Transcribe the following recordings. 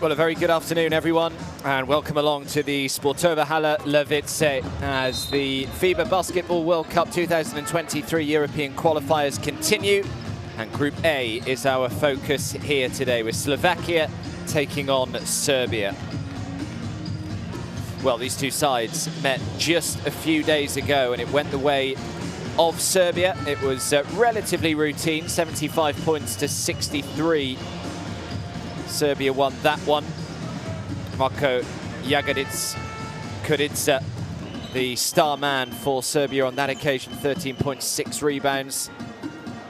Well, a very good afternoon, everyone, and welcome along to the Sportowa Hala Lewice as the FIBA Basketball World Cup 2023 European qualifiers continue. And Group A is our focus here today, with Slovakia taking on Serbia. Well, these two sides met just a few days ago, and it went the way of Serbia. It was relatively routine, 75 points to 63. Serbia won that one. Marko Jagadic-Kurica, the star man for Serbia on that occasion, 13.6 rebounds.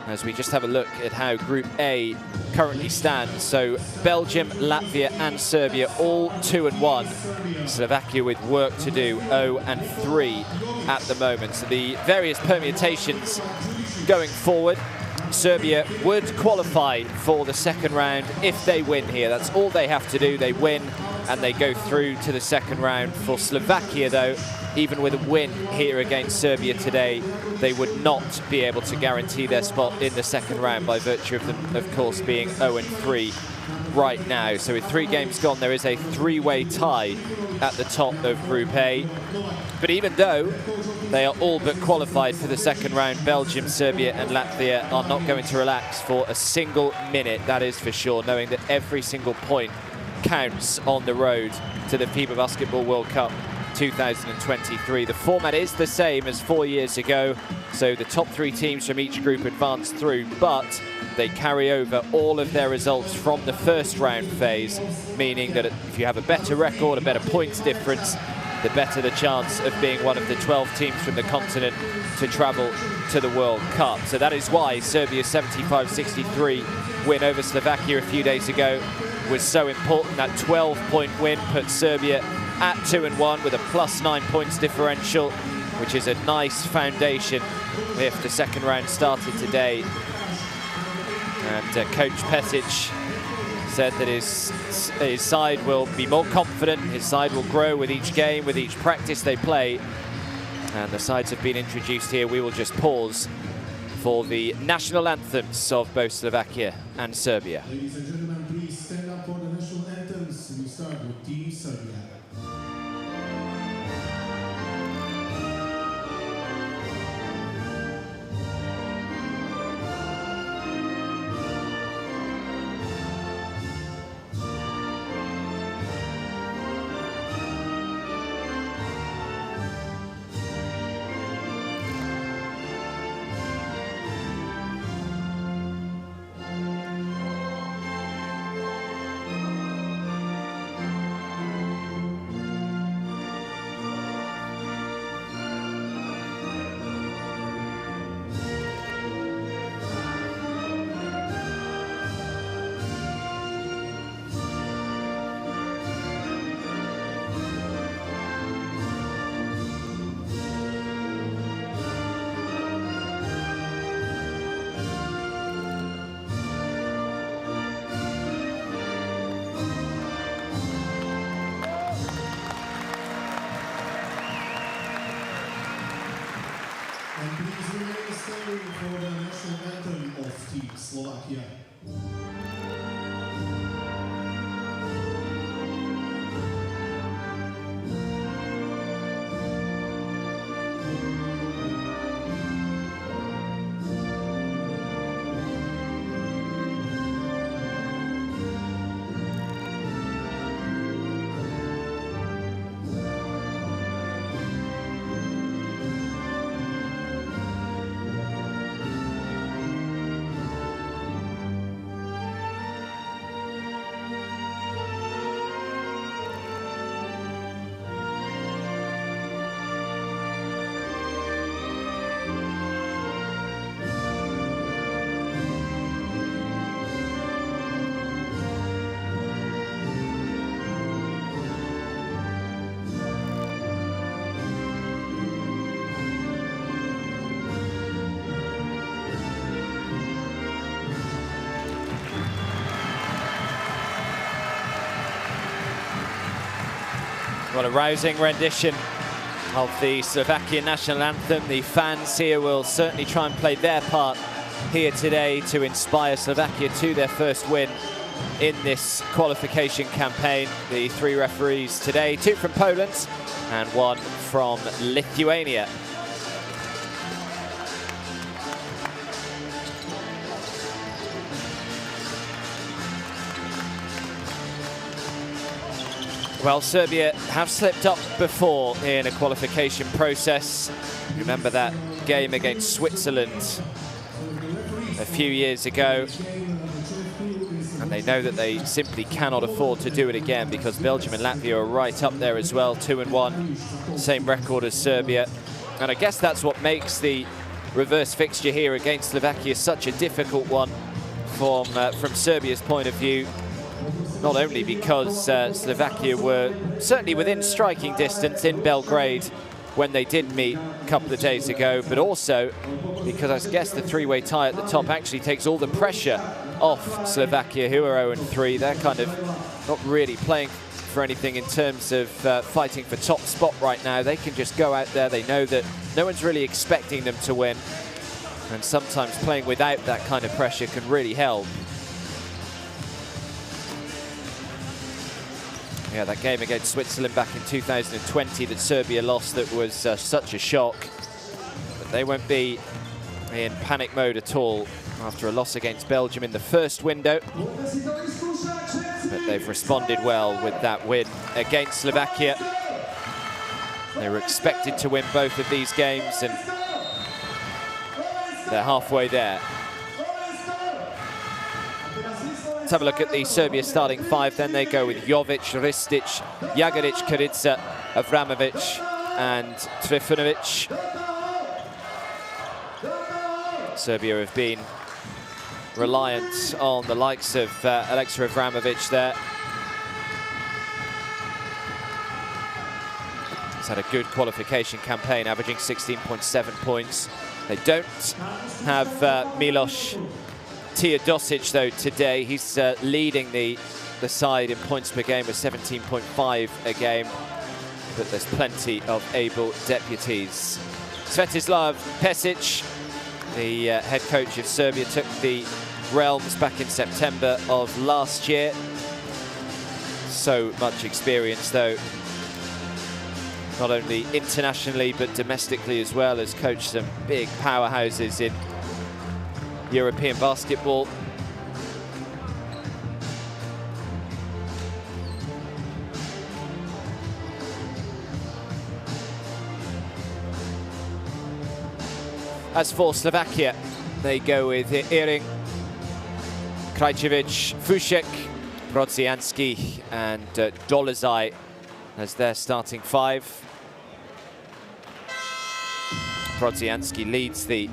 As we just have a look at how Group A currently stands. So Belgium, Latvia and Serbia all 2-1. Slovakia with work to do, 0-3 at the moment. So the various permutations going forward. Serbia would qualify for the second round if they win here. That's all they have to do. They win and they go through to the second round. For Slovakia, though, even with a win here against Serbia today, they would not be able to guarantee their spot in the second round by virtue of them, of course, being 0-3 right now. So with 3 games gone, there is a 3-way tie at the top of Group A. But even though they are all but qualified for the second round, Belgium, Serbia and Latvia are not going to relax for a single minute, that is for sure, knowing that every single point counts on the road to the FIBA Basketball World Cup 2023. The format is the same as 4 years ago, so the top 3 teams from each group advance through, but they carry over all of their results from the first round phase, meaning that if you have a better record, a better points difference, the better the chance of being one of the 12 teams from the continent to travel to the World Cup. So that is why Serbia's 75-63 win over Slovakia a few days ago was so important. That 12-point win put Serbia at 2-1 with a +9 points differential, which is a nice foundation if the second round started today. And Coach Pešić said that his side will be more confident, his side will grow with each game, with each practice they play. And the sides have been introduced here. We will just pause for the national anthems of both Slovakia and Serbia. Ladies and gentlemen, please stand up for the national anthems. We start with Team Serbia. And please remain standing for the national anthem of Team Slovakia. What a rousing rendition of the Slovakian national anthem. The fans here will certainly try and play their part here today to inspire Slovakia to their first win in this qualification campaign. The 3 referees today, 2 from Poland and 1 from Lithuania. Well, Serbia have slipped up before in a qualification process. Remember that game against Switzerland a few years ago. And they know that they simply cannot afford to do it again, because Belgium and Latvia are right up there as well, 2-1, same record as Serbia. And I guess that's what makes the reverse fixture here against Slovakia such a difficult one from Serbia's point of view. Not only because Slovakia were certainly within striking distance in Belgrade when they did meet a couple of days ago, but also because I guess the 3-way tie at the top actually takes all the pressure off Slovakia, who are 0-3. They're kind of not really playing for anything in terms of fighting for top spot right now. They can just go out there. They know that no one's really expecting them to win. And sometimes playing without that kind of pressure can really help. Yeah, that game against Switzerland back in 2020 that Serbia lost, that was such a shock. But they won't be in panic mode at all after a loss against Belgium in the first window. But they've responded well with that win against Slovakia. They were expected to win both of these games, and they're halfway there. Let's have a look at the Serbia starting 5 then. They go with Jovic, Ristic, Jagaric, Kurica, Avramovic and Trifunovic. Serbia have been reliant on the likes of Alexa Avramovic there. He's had a good qualification campaign, averaging 16.7 points. They don't have Milos Teodosic though today. He's leading the side in points per game with 17.5 a game, but there's plenty of able deputies. Svetislav Pesic, the head coach of Serbia, took the realms back in September of last year. So much experience though, not only internationally but domestically as well, has coached some big powerhouses in European basketball. As for Slovakia, they go with Iring, Krajcevic, Fušek, Brodzianski and Dolezaj as their starting 5. Brodzianski leads the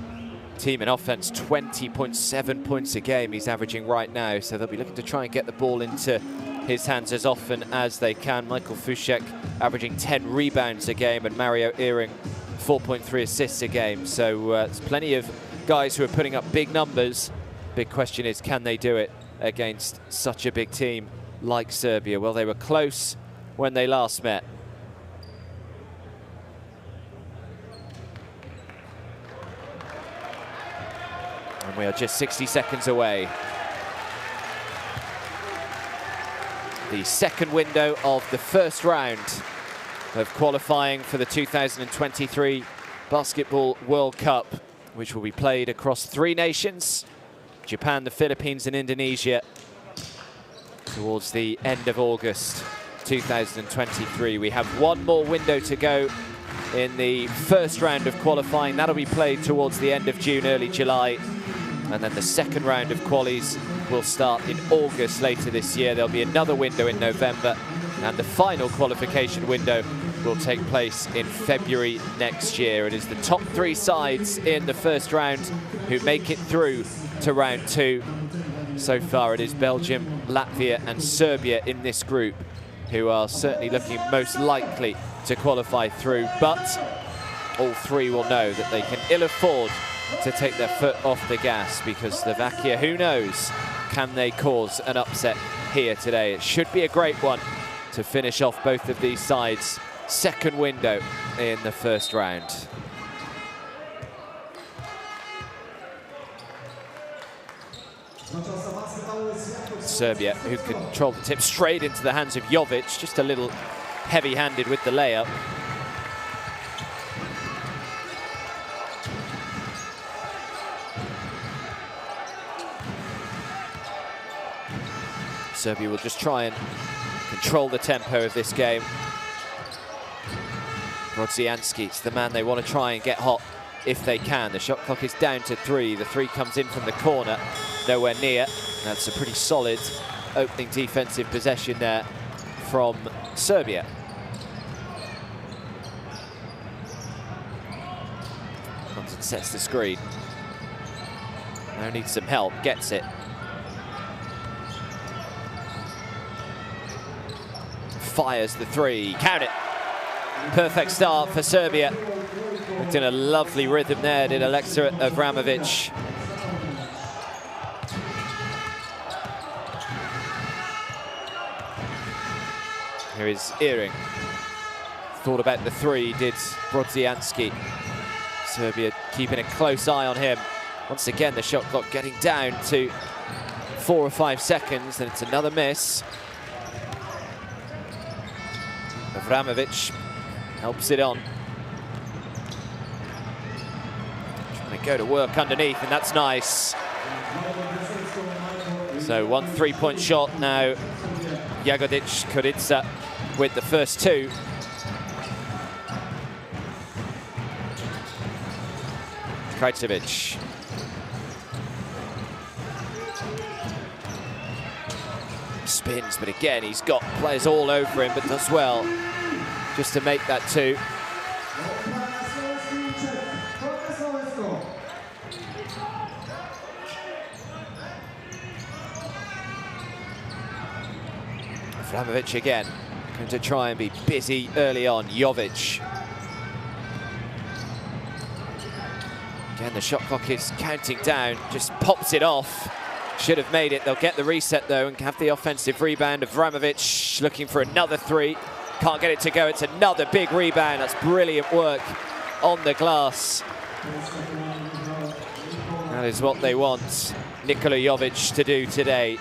team in offense, 20.7 points a game he's averaging right now, so they'll be looking to try and get the ball into his hands as often as they can. Michael Fušek averaging 10 rebounds a game, and Mario Iring 4.3 assists a game. So there's plenty of guys who are putting up big numbers. Big question is, can they do it against such a big team like Serbia? Well, they were close when they last met. And we are just 60 seconds away. The second window of the first round of qualifying for the 2023 Basketball World Cup, which will be played across 3 nations, Japan, the Philippines and Indonesia, towards the end of August 2023. We have one more window to go in the first round of qualifying. That'll be played towards the end of June, early July. And then the second round of qualies will start in August later this year. There'll be another window in November, and the final qualification window will take place in February next year. It is the top 3 sides in the first round who make it through to round 2. So far it is Belgium, Latvia and Serbia in this group who are certainly looking most likely to qualify through, but all 3 will know that they can ill afford to take their foot off the gas, because Slovakia, who knows, can they cause an upset here today? It should be a great one to finish off both of these sides' second window in the first round. Serbia, who controlled the tip straight into the hands of Jovic, just a little heavy-handed with the layup. Serbia will just try and control the tempo of this game. Brodzianski is the man they want to try and get hot if they can. The shot clock is down to 3. The 3 comes in from the corner, nowhere near. That's a pretty solid opening defensive possession there from Serbia. Comes and sets the screen. Now needs some help, gets it. Fires the 3, count it. Perfect start for Serbia. Looked in a lovely rhythm there, did Alexa Avramovic. Here is Earring. Thought about the 3, did Brodzianski. Serbia keeping a close eye on him. Once again, the shot clock getting down to 4 or 5 seconds, and it's another miss. Avramovic helps it on. Trying to go to work underneath, and that's nice. So 1 3-point shot now. Jagodic, Kurica with the first 2. Krajcevic. Spins, but again, he's got players all over him, but does well just to make that 2. Avramovic again, going to try and be busy early on. Jovic. Again, the shot clock is counting down, just pops it off. Should have made it. They'll get the reset, though, and have the offensive rebound. Avramovic looking for another 3. Can't get it to go. It's another big rebound. That's brilliant work on the glass. That is what they want Nikola Jovic to do today.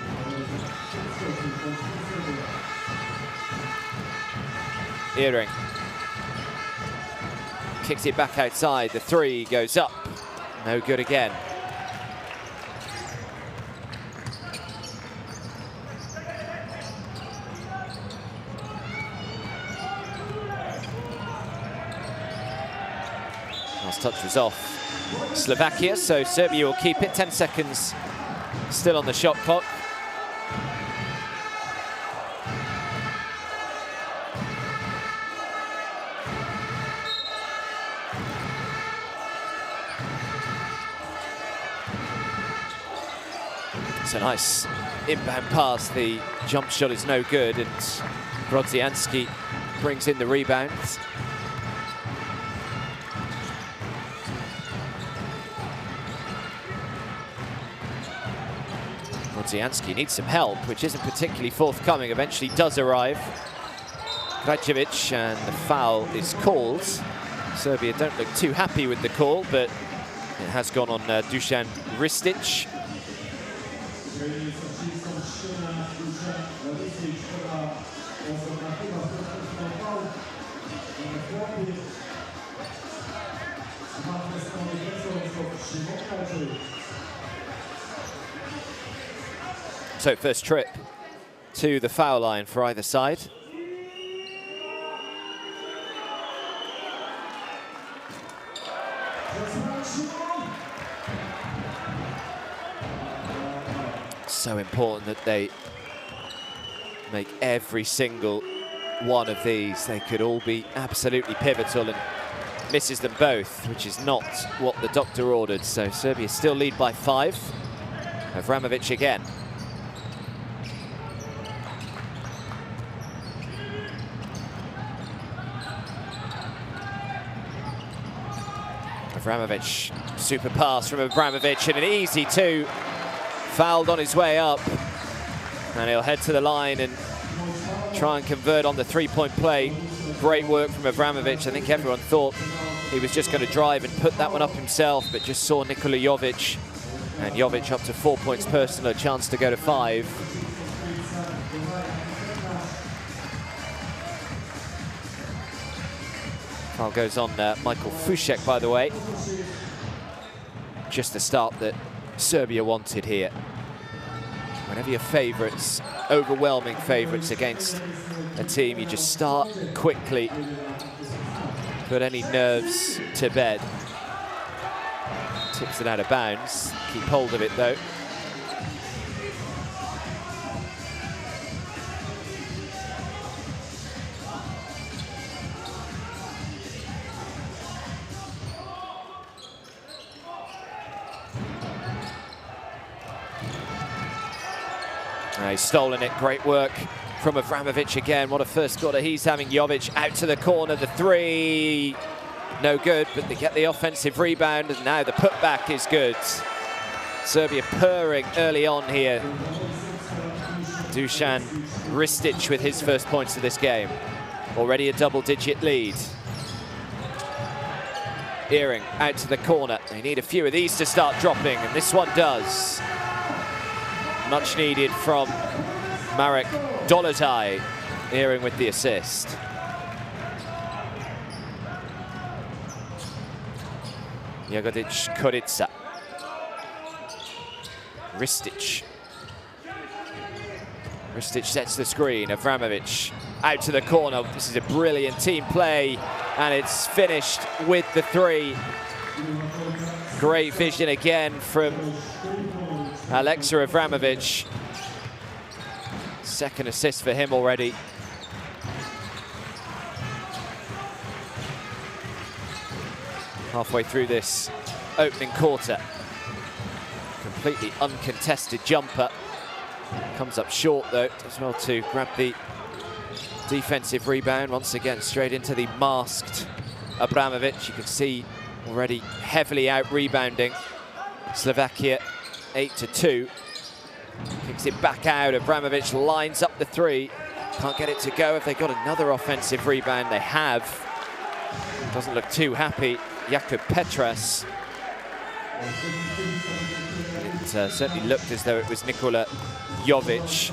Earring. Kicks it back outside. The 3 goes up. No good again. Last touch was off Slovakia, so Serbia will keep it. 10 seconds still on the shot clock. It's a nice inbound pass. The jump shot is no good, and Brodzianski brings in the rebound. Brodzianski needs some help, which isn't particularly forthcoming. Eventually does arrive. Krajcevic, and the foul is called. Serbia don't look too happy with the call, but it has gone on Dusan Ristic. So first trip to the foul line for either side. So important that they make every single one of these. They could all be absolutely pivotal, and misses them both, which is not what the doctor ordered. So Serbia still lead by 5. Avramovic again. Avramovic, super pass from Avramovic, and an easy 2. Fouled on his way up, and he'll head to the line and try and convert on the 3-point play. Great work from Avramovic. I think everyone thought he was just going to drive and put that one up himself, but just saw Nikola Jovic, and Jovic up to 4 points personal, a chance to go to 5. Foul goes on Michael Fušek, by the way. Just the start that Serbia wanted here. Whenever your favourites, overwhelming favourites against a team, you just start quickly, put any nerves to bed. Tips it out of bounds, keep hold of it though. He's stolen it, great work from Avramovic again. What a first quarter he's having. Jovic out to the corner, the three, no good, but they get the offensive rebound, and now the putback is good. Serbia purring early on here. Dusan Ristic with his first points of this game. Already a double-digit lead. Earring out to the corner. They need a few of these to start dropping, and this one does. Much needed from Marek Dolotai. Earring with the assist. Jagodic, Kurica. Ristic. Ristic sets the screen. Avramovic out to the corner. This is a brilliant team play, and it's finished with the three. Great vision again from Alexa Avramovic. Second assist for him already. Halfway through this opening quarter. Completely uncontested jumper. Comes up short though, as well to grab the defensive rebound. Once again, straight into the masked Abramovic. You can see already heavily out rebounding. Slovakia 8-2. Kicks it back out. Abramovic lines up the three. Can't get it to go. Have they got another offensive rebound? They have. Doesn't look too happy. Jakub Petras. It certainly looked as though it was Nikola Jovic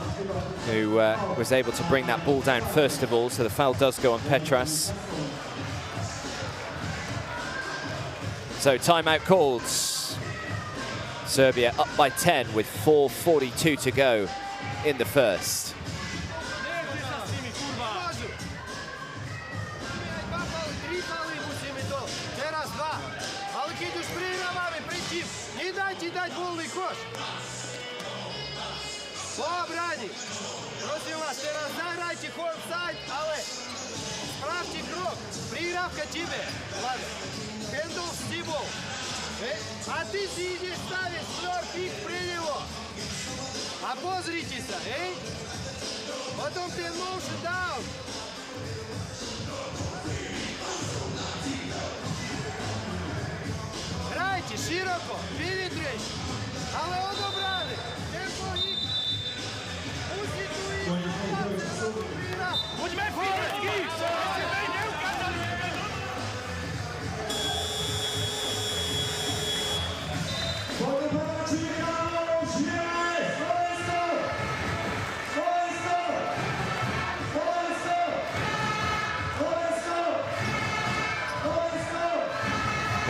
who was able to bring that ball down first of all, so the foul does go on Petras. So timeout called. Serbia up by 10 with 4:42 to go in the first. А ты сидишь, ставишь флёр-пик при него. Обозритесь, эй? Потом ты motion down. Грайте широко, перегрейте. Але одобрали. Темпо их. Будьме физически.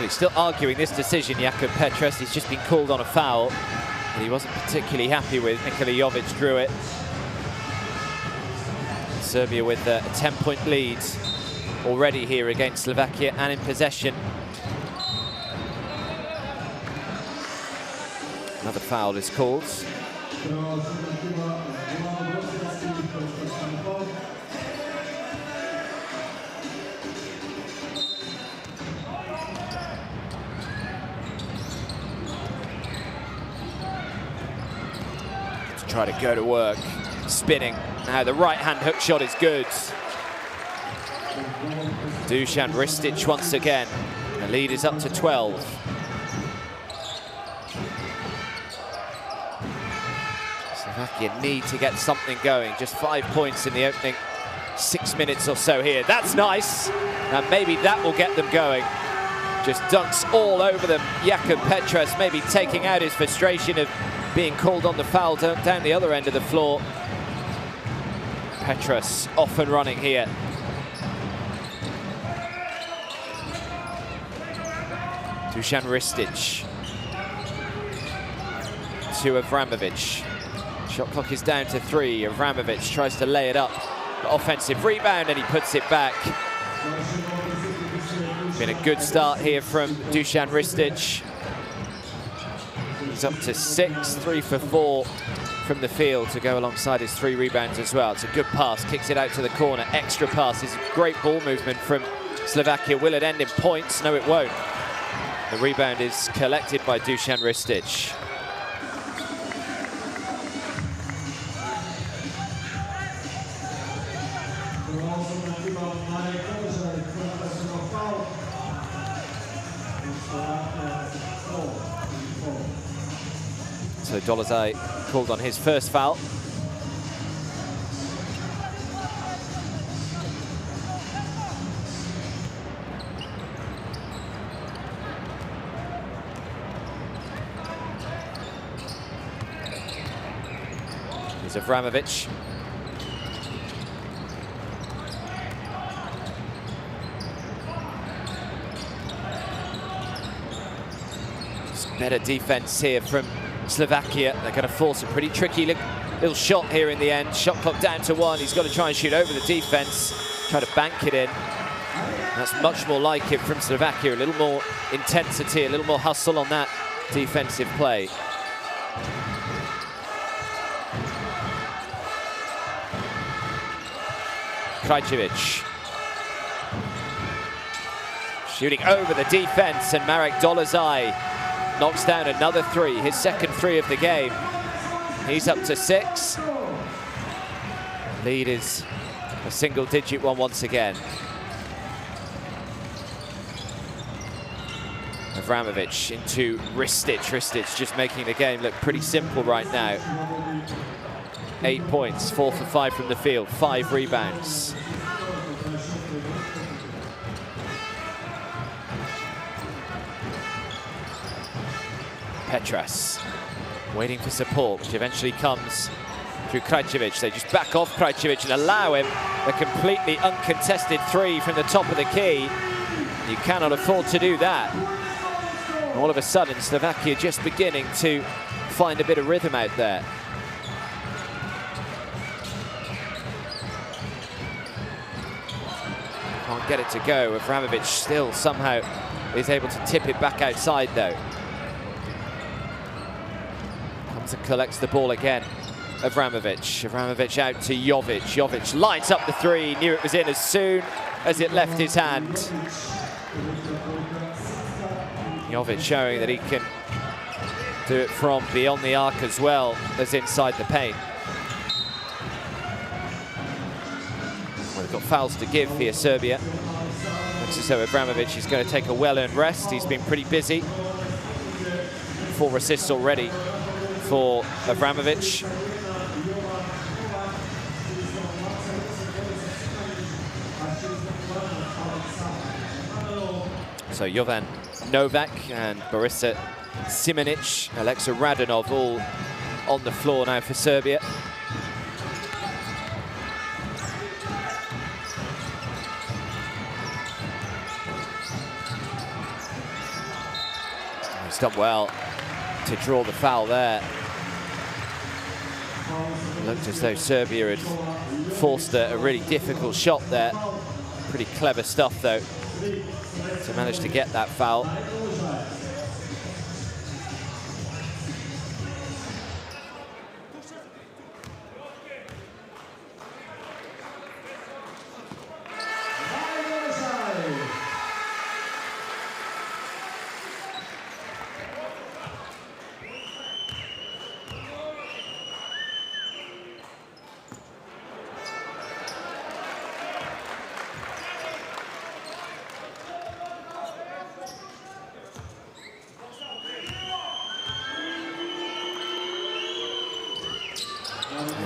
He's still arguing this decision, Jakub Petras. He's just been called on a foul that he wasn't particularly happy with. Nikola Jovic drew it. Serbia with a 10-point lead already here against Slovakia and in possession. Another foul is called. Try to go to work, spinning. Now the right-hand hook shot is good. Dusan Ristic once again. The lead is up to 12. Slovakia need to get something going. Just 5 points in the opening 6 minutes or so here. That's nice. And maybe that will get them going. Just dunks all over them. Jakub Petras maybe taking out his frustration of being called on the foul down the other end of the floor. Petras off and running here. Dusan Ristic to Avramovic. Shot clock is down to 3. Avramovic tries to lay it up. Offensive rebound, and he puts it back. Been a good start here from Dusan Ristic. He's up to 6, 3 for 4 from the field to go alongside his 3 rebounds as well. It's a good pass, kicks it out to the corner. Extra pass is great ball movement from Slovakia. Will it end in points? No, it won't. The rebound is collected by Dusan Ristic. So Dolezaj called on his first foul. Here's Avramovic. Better defense here from Slovakia. They're going to force a pretty tricky little shot here in the end. Shot clock down to 1. He's got to try and shoot over the defense, try to bank it in. That's much more like it from Slovakia. A little more intensity, a little more hustle on that defensive play. Krajcevic shooting over the defense, and Marek Dolezaj knocks down another 3, his second 3 of the game. He's up to 6. Lead is a single-digit one once again. Avramovic into Ristic. Ristic just making the game look pretty simple right now. 8 points, 4 for 5 from the field, 5 rebounds. Petras waiting for support, which eventually comes through Krajcevic. They just back off Krajcevic and allow him a completely uncontested 3 from the top of the key. You cannot afford to do that. All of a sudden, Slovakia just beginning to find a bit of rhythm out there. Can't get it to go. Avramovic still somehow is able to tip it back outside though. And collects the ball again. Avramovic out to Jovic. Jovic lights up the 3, knew it was in as soon as it left his hand. Jovic showing that he can do it from beyond the arc as well as inside the paint. Well, they've got fouls to give here, Serbia. Looks as though Avramovic is going to take a well-earned rest. He's been pretty busy. 4 assists already for Avramovic. So Jovan Novak and Borisa Simanic, Alexa Radonov all on the floor now for Serbia. He's done well to draw the foul there. Looked as though Serbia had forced a really difficult shot there. Pretty clever stuff though to manage to get that foul.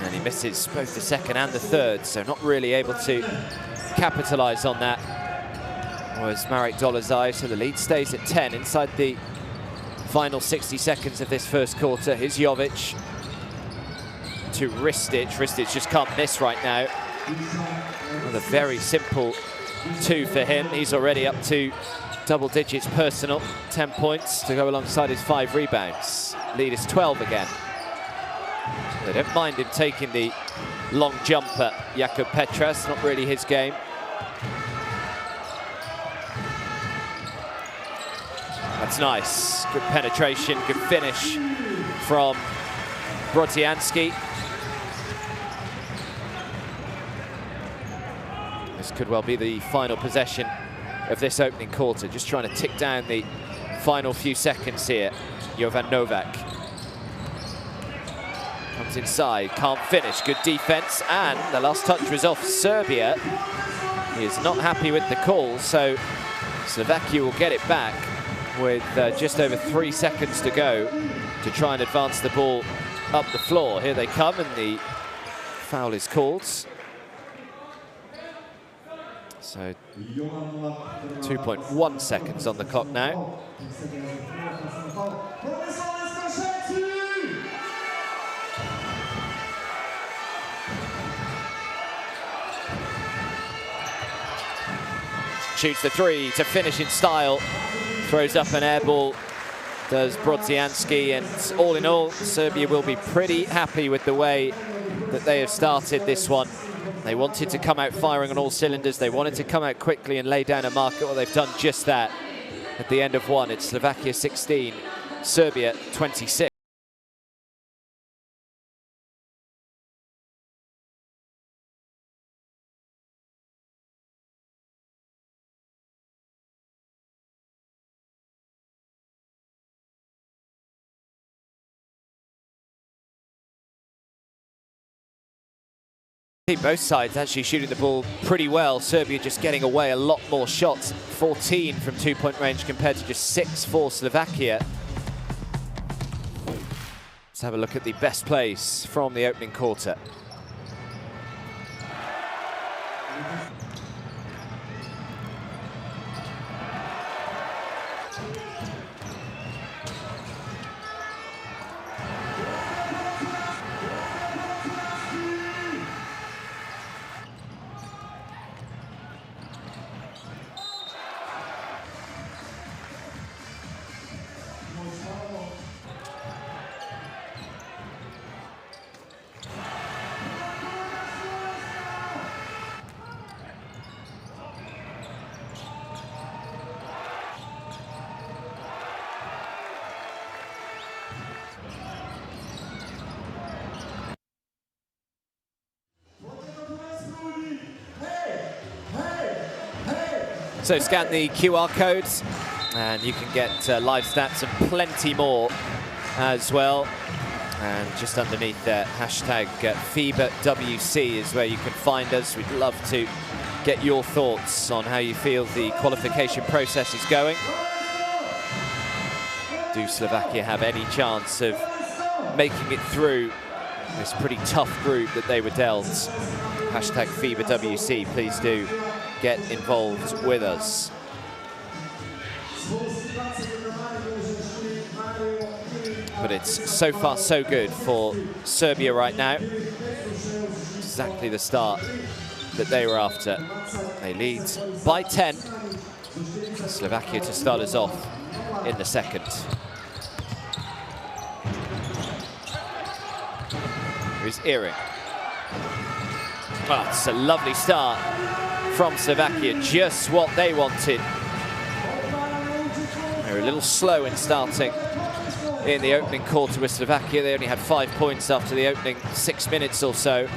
And he misses both the second and the third, so not really able to capitalize on that was Marek Dolezaj. So the lead stays at 10 inside the final 60 seconds of this first quarter. Here's Jovic. to Ristic. Ristic just can't miss right now. Another very simple 2 for him. He's already up to double digits personal, 10 points to go alongside his 5 rebounds. Lead is 12 again. They don't mind him taking the long jumper, Jakub Petras, not really his game. That's nice, good penetration, good finish from Brodzianski. This could well be the final possession of this opening quarter. Just trying to tick down the final few seconds here. Jovan Novak comes inside, can't finish, good defense, and the last touch was off Serbia. He is not happy with the call, so Slovakia will get it back with just over 3 seconds to go to try and advance the ball up the floor. Here they come, and the foul is called. So 2.1 seconds on the clock now. Shoots the 3 to finish in style. Throws up an air ball, does Brodzianski, and all in all, Serbia will be pretty happy with the way that they have started this one. They wanted to come out firing on all cylinders. They wanted to come out quickly and lay down a marker. Well, they've done just that. At the end of one, it's Slovakia 16, Serbia 26. Both sides actually shooting the ball pretty well. Serbia just getting away a lot more shots. 14 from 2-point range compared to just 6 for Slovakia. Let's have a look at the best plays from the opening quarter. So scan the QR codes and you can get live stats and plenty more as well. And just underneath there, hashtag FIBA WC is where you can find us. We'd love to get your thoughts on how you feel the qualification process is going. Do Slovakia have any chance of making it through this pretty tough group that they were dealt? Hashtag FIBA WC, please do get involved with us. But it's so far so good for Serbia right now. Exactly the start that they were after. They lead by 10. Slovakia to start us off in the second. Here's Earring. Oh, it's a lovely start from Slovakia, just what they wanted. They're a little slow in starting in the opening quarter with Slovakia. They only had 5 points after the opening 6 minutes or so.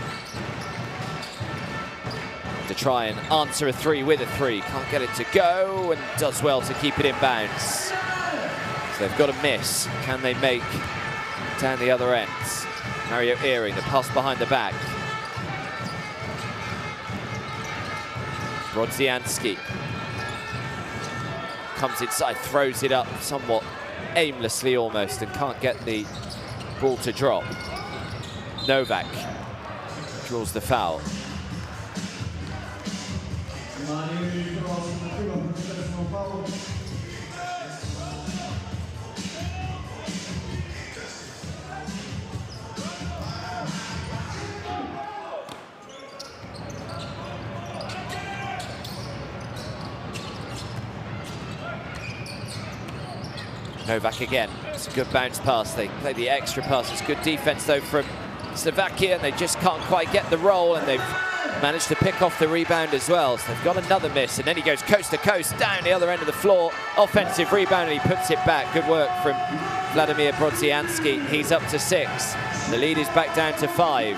To try and answer a 3 with a 3. Can't get it to go and does well to keep it in bounds. So they've got a miss. Can they make down the other end? Mario Earring, the pass behind the back. Brodzianski comes inside, throws it up somewhat aimlessly almost, and can't get the ball to drop. Novak draws the foul. Novak again. It's a good bounce pass. They play the extra pass. It's good defense, though, from Slovakia, and they just can't quite get the roll, and they've managed to pick off the rebound as well. So they've got another miss, and then he goes coast to coast, down the other end of the floor. Offensive rebound, and he puts it back. Good work from Vladimir Brodzianski. He's up to 6. The lead is back down to 5.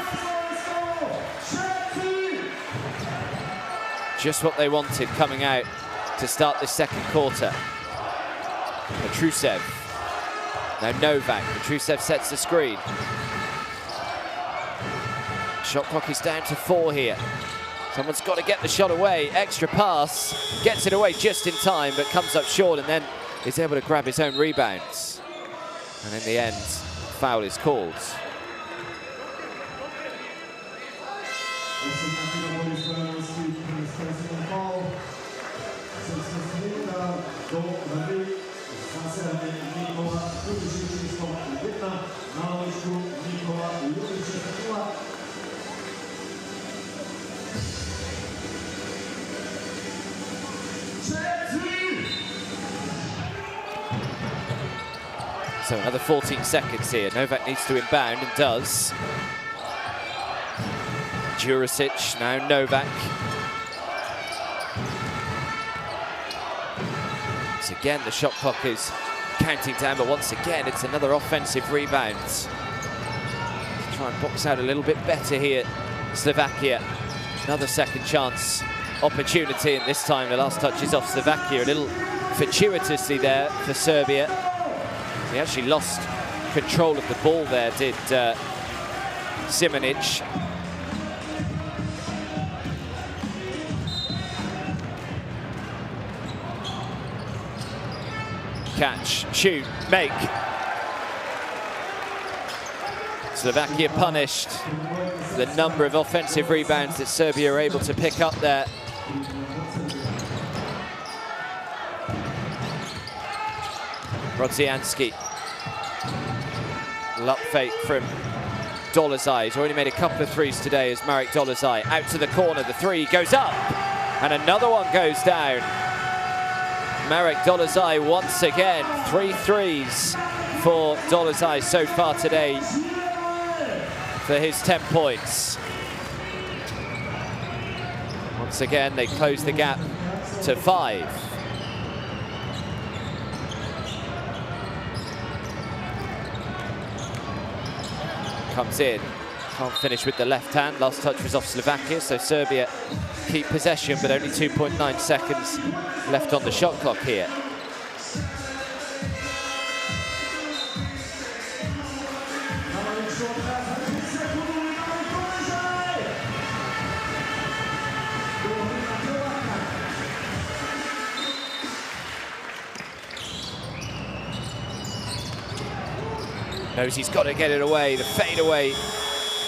Just what they wanted coming out to start this second quarter. Petrusev. Now Novak. Petrusev sets the screen. Shot clock is down to 4 here. Someone's got to get the shot away. Extra pass. Gets it away just in time, but comes up short and then is able to grab his own rebounds. And in the end, foul is called. So another 14 seconds here. Novak needs to inbound and does. Jurisic, now Novak. So again, the shot clock is counting down, but once again, it's another offensive rebound. Try and box out a little bit better here, Slovakia. Another second chance opportunity, and this time the last touch is off Slovakia. A little fortuitously there for Serbia. He actually lost control of the ball there, did Simonic. Catch, shoot, make. Slovakia punished the number of offensive rebounds that Serbia are able to pick up there. Brodzianski. Luck fake from Dolezaj. He's already made a couple of threes today as Marek Dolezaj. Out to the corner, the 3 goes up, and another one goes down. Marek Dolezaj once again, 3 threes for Dolezaj so far today for his 10 points. Once again, they close the gap to 5. Comes in, can't finish with the left hand. Last touch was off Slovakia, so Serbia keep possession, but only 2.9 seconds left on the shot clock here. Knows he's got to get it away. The fadeaway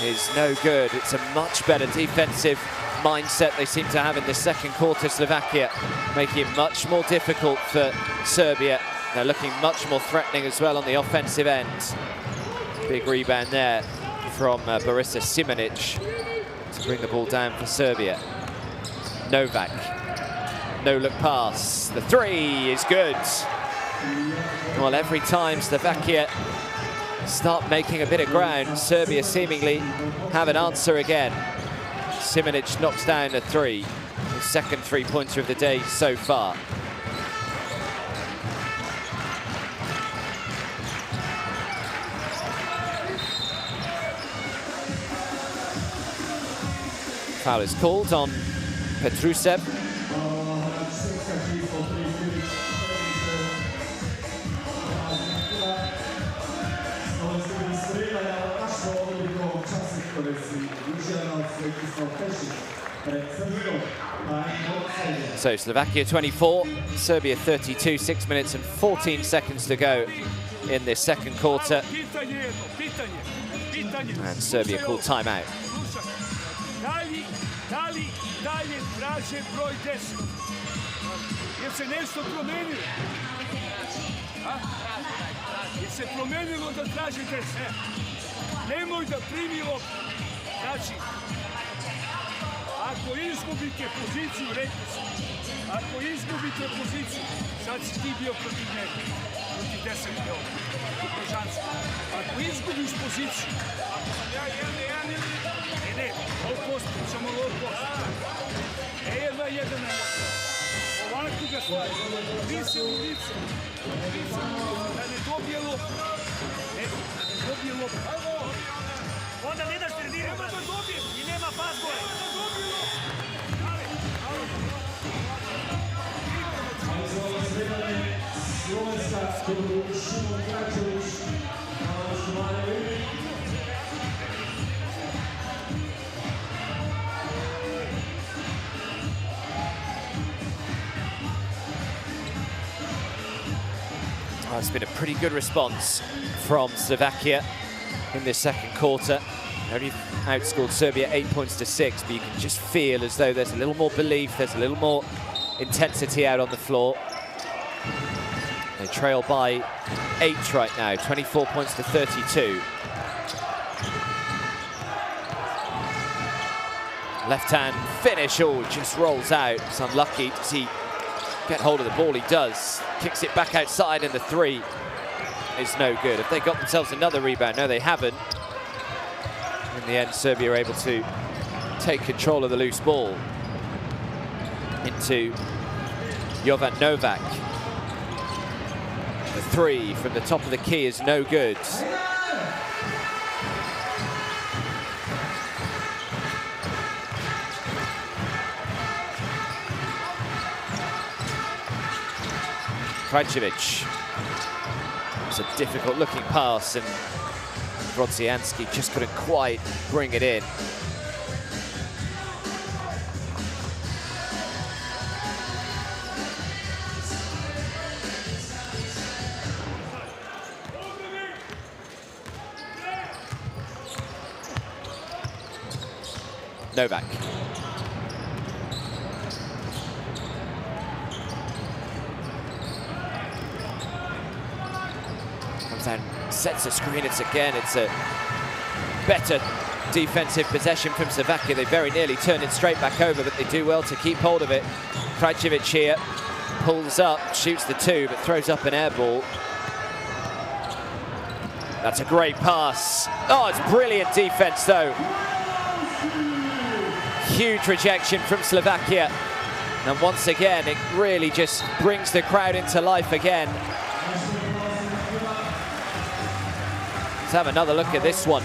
is no good. It's a much better defensive mindset they seem to have in this second quarter, Slovakia, making it much more difficult for Serbia. They're looking much more threatening as well on the offensive end. Big rebound there from Borisa Simonic to bring the ball down for Serbia. Novak, no look pass. The 3 is good. Well, every time Slovakia start making a bit of ground, Serbia seemingly have an answer again. Simonic knocks down a 3, his second 3-pointer of the day so far. Foul is called on Petrusev. So Slovakia 24, Serbia 32, 6 minutes and 14 seconds to go in this second quarter. And Serbia called timeout. Nemoj da primi loptu. Znači, ako izgubite poziciju, rekli su. Ako izgubite poziciju, sad si ti bio protiv njega, protiv 10 miliona, Božanski. Ako izgubiš poziciju, ako sam ja 1-1 ili... Ne, low post, samo low post. Jedna na jedna. Ovako ga stavi, vise u lice, da ne dobije loptu. Da ne dobije loptu. Onda ne daš trenirati. Nema da dobije. I nema pas gore. Nema da dobije loptu. Oh, it's been a pretty good response from Slovakia in this second quarter. Only outscored Serbia 8 points to 6, but you can just feel as though there's a little more belief, there's a little more intensity out on the floor. They trail by 8 right now, 24 points to 32. Left-hand finish, oh, just rolls out. It's unlucky. Does he get hold of the ball? He does. Kicks it back outside, and the three is no good. Have they got themselves another rebound? No, they haven't. In the end, Serbia are able to take control of the loose ball into Jovan Novak. The three from the top of the key is no good. Krajcevic. It's a difficult looking pass, and Brodzianski just couldn't quite bring it in. Novak. Comes down, sets a screen. It's a better defensive possession from Slovakia. They very nearly turn it straight back over, but they do well to keep hold of it. Krajcevic here pulls up, shoots the two, but throws up an air ball. That's a great pass. Oh, it's brilliant defense though. Huge rejection from Slovakia. And once again, it really just brings the crowd into life again. Let's have another look at this one.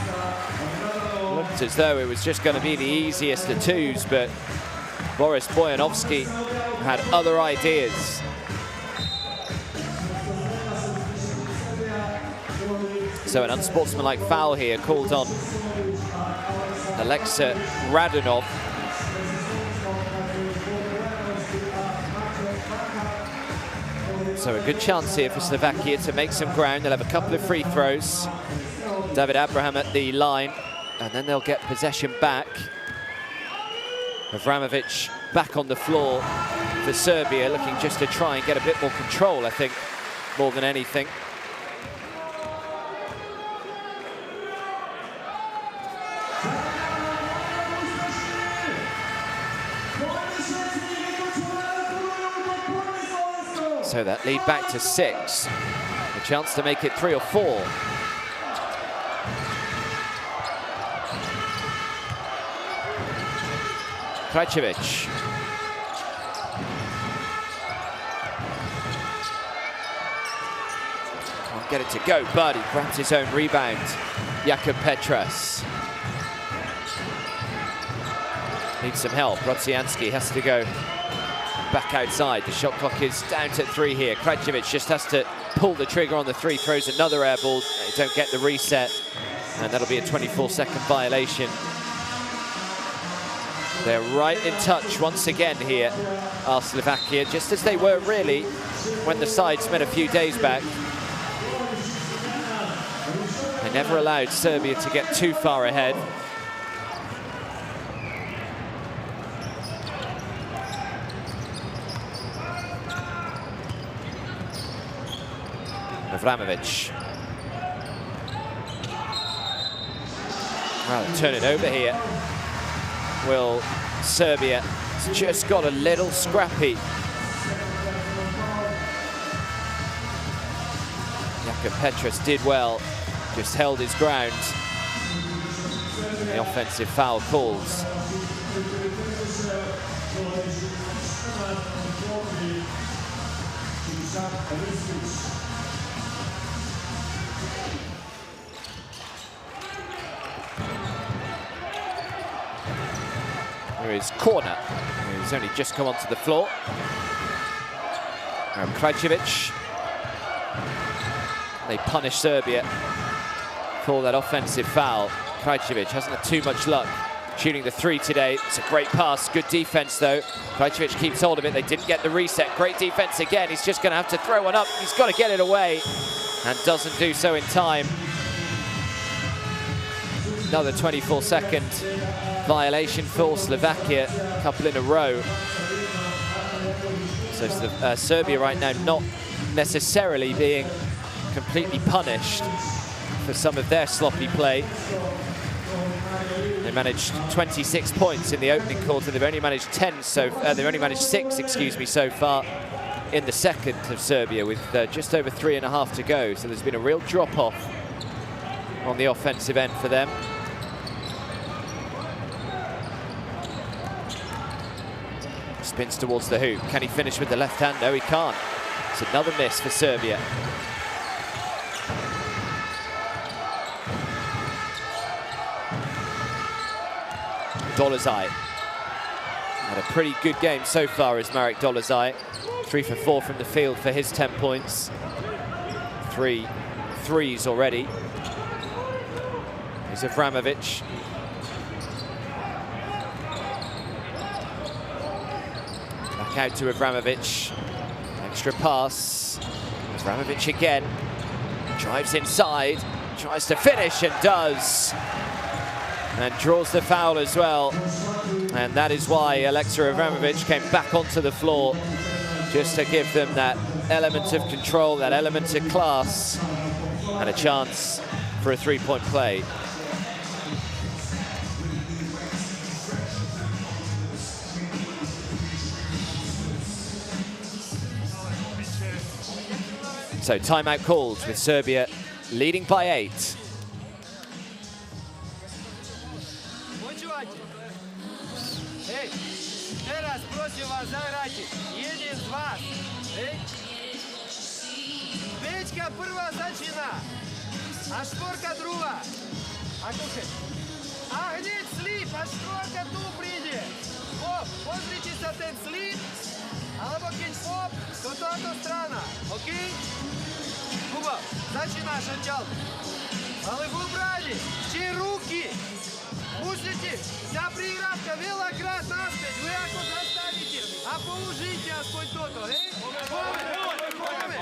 Looked as though it was just going to be the easiest of twos, but Boris Bojanovski had other ideas. So an unsportsmanlike foul here called on Alexa Radunov. So a good chance here for Slovakia to make some ground. They'll have a couple of free throws. David Abraham at the line, and then they'll get possession back. Avramovic back on the floor for Serbia, looking just to try and get a bit more control, I think, more than anything. So that lead back to 6. A chance to make it 3 or 4. Krajcevic. Can't get it to go, but he grabs his own rebound. Jakub Petras. Needs some help. Brodzianski has to go back outside. The shot clock is down to 3 here. Krajcevic just has to pull the trigger on the 3, throws another air ball. They don't get the reset, and that'll be a 24-second violation. They're right in touch once again here, are Slovakia, just as they were really when the sides met a few days back. They never allowed Serbia to get too far ahead. Avramovic. Well, turn it over here. will Serbia. It's just got a little scrappy. Jakub Petras did well, just held his ground. The offensive foul calls. There is corner, who's only just come onto the floor. Krajcevic. They punish Serbia for that offensive foul. Krajcevic hasn't had too much luck shooting the three today. It's a great pass, good defense though. Krajcevic keeps hold of it, they didn't get the reset. Great defense again, he's just gonna have to throw one up. He's gotta get it away and doesn't do so in time. Another 24-second violation for Slovakia, a couple in a row. So Serbia right now not necessarily being completely punished for some of their sloppy play. They managed 26 points in the opening quarter. They've only managed 10 they've only managed 6, excuse me, so far in the second of Serbia, with just over 3.5 to go. So there's been a real drop-off on the offensive end for them. Spins towards the hoop. Can he finish with the left hand? No, he can't. It's another miss for Serbia. Dolezaj had a pretty good game so far as Marek Dolezaj. 3 for 4 from the field for his 10 points. 3 threes already. Here's Avramovic. Back out to Avramovic. Extra pass. Avramovic again. Drives inside. Tries to finish and does. And draws the foul as well. And that is why Alexa Avramovic came back onto the floor, just to give them that element of control, that element of class, and a chance for a three-point play. So timeout called with Serbia leading by 8. Prva začina, a štvorka druga. Ako se? A hneď slip, a štvorka tu príde. Pop, pozrite sa ten slip, alebo keď pop, to táto strana, OK? Kuba, začínaš odtiaľ. Ale v obrane, či ruky. Musíte, tá prihrávka veľakrát naspäť, vy ako zastavíte a použijte aspoň toto, hej? Poďme.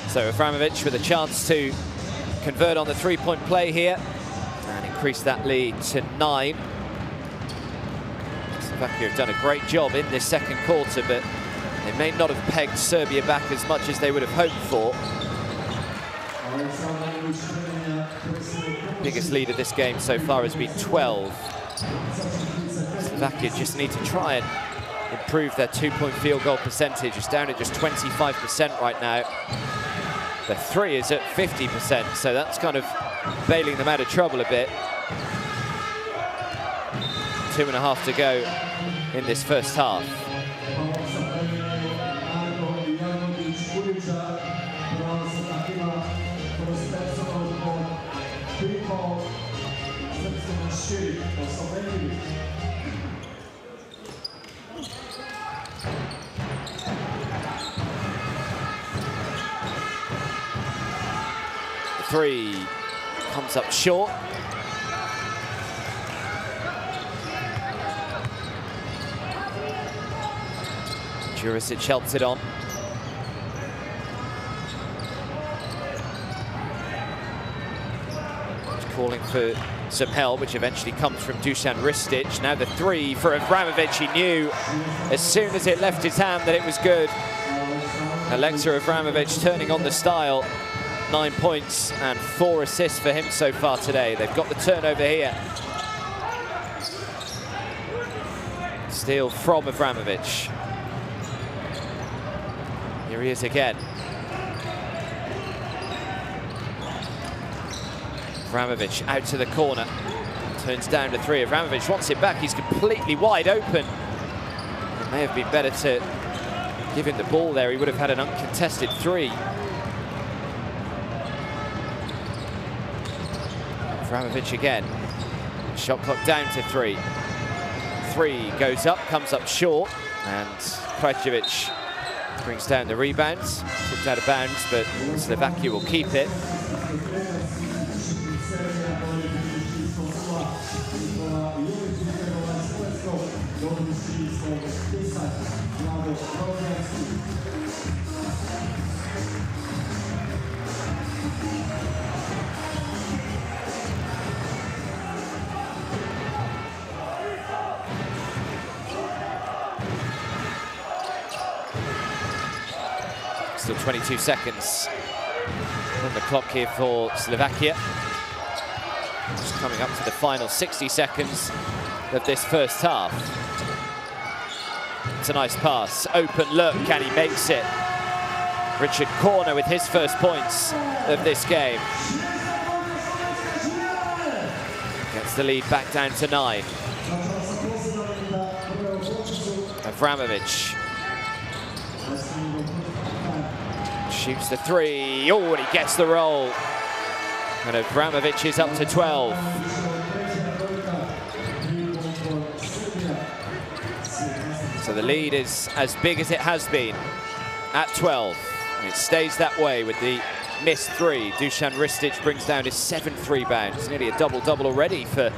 So Avramovic with a chance to convert on the three-point play here and increase that lead to 9. Slovakia have done a great job in this second quarter, but they may not have pegged Serbia back as much as they would have hoped for. Biggest lead of this game so far has been 12. Slovakia just need to try and improve their two-point field goal percentage. It's down at just 25% right now. The 3 is at 50%, so that's kind of bailing them out of trouble a bit. 2.5 to go in this first half. The 3 comes up short. Jurisic helps it on. Calling for some help, which eventually comes from Dusan Ristic. Now the three for Avramovic. He knew as soon as it left his hand that it was good. Alexa Avramovic turning on the style. 9 points and 4 assists for him so far today. They've got the turnover here. Steal from Avramovic. Here he is again. Avramovic out to the corner. Turns down to 3. Avramovic wants it back. He's completely wide open. It may have been better to give him the ball there. He would have had an uncontested 3. Avramovic again. Shot clock down to 3. 3 goes up, comes up short, and Krajcevic brings down the rebounds. Tipped out of bounds, but Slovakia will keep it. Still 22 seconds on the clock here for Slovakia. Just coming up to the final 60 seconds of this first half. It's a nice pass, open look, and he makes it. Richard Corner with his first points of this game. Gets the lead back down to 9. Avramovic shoots the 3. Oh, and he gets the roll. And Avramovic is up to 12. So the lead is as big as it has been at 12. And it stays that way with the missed 3. Dusan Ristic brings down his 7th rebounds. Nearly a double-double already for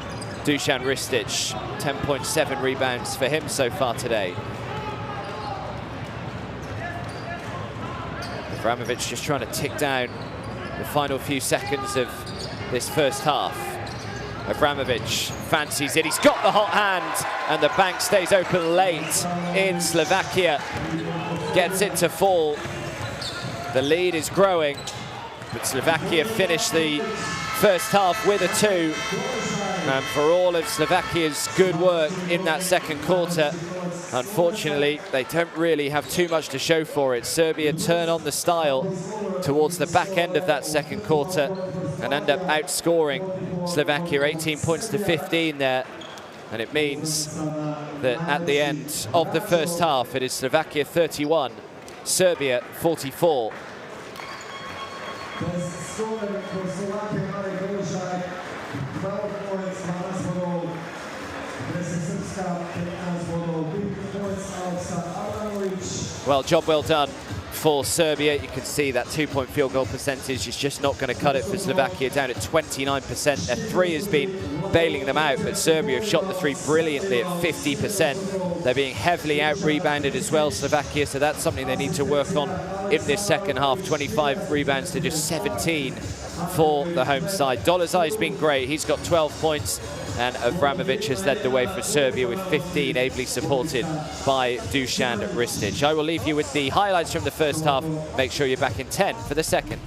Dusan Ristic. 10.7 rebounds for him so far today. Avramovic just trying to tick down the final few seconds of this first half. Avramovic fancies it. He's got the hot hand, and the bank stays open late in Slovakia. Gets it to fall. The lead is growing, but Slovakia finished the first half with a 2. And for all of Slovakia's good work in that second quarter, unfortunately, they don't really have too much to show for it. Serbia turn on the style towards the back end of that second quarter and end up outscoring Slovakia 18 points to 15 there. And it means that at the end of the first half, it is Slovakia 31, Serbia 44. Well, job well done for Serbia. You can see that 2-point field goal percentage is just not going to cut it for Slovakia, down at 29%. Their 3 has been bailing them out, but Serbia have shot the 3 brilliantly at 50%. They're being heavily out-rebounded as well, Slovakia, so that's something they need to work on in this second half. 25 rebounds to just 17 for the home side. Dolezaj's been great. He's got 12 points. And Avramovic has led the way for Serbia with 15, ably supported by Dusan Ristic. I will leave you with the highlights from the first half. Make sure you're back in 10 for the second.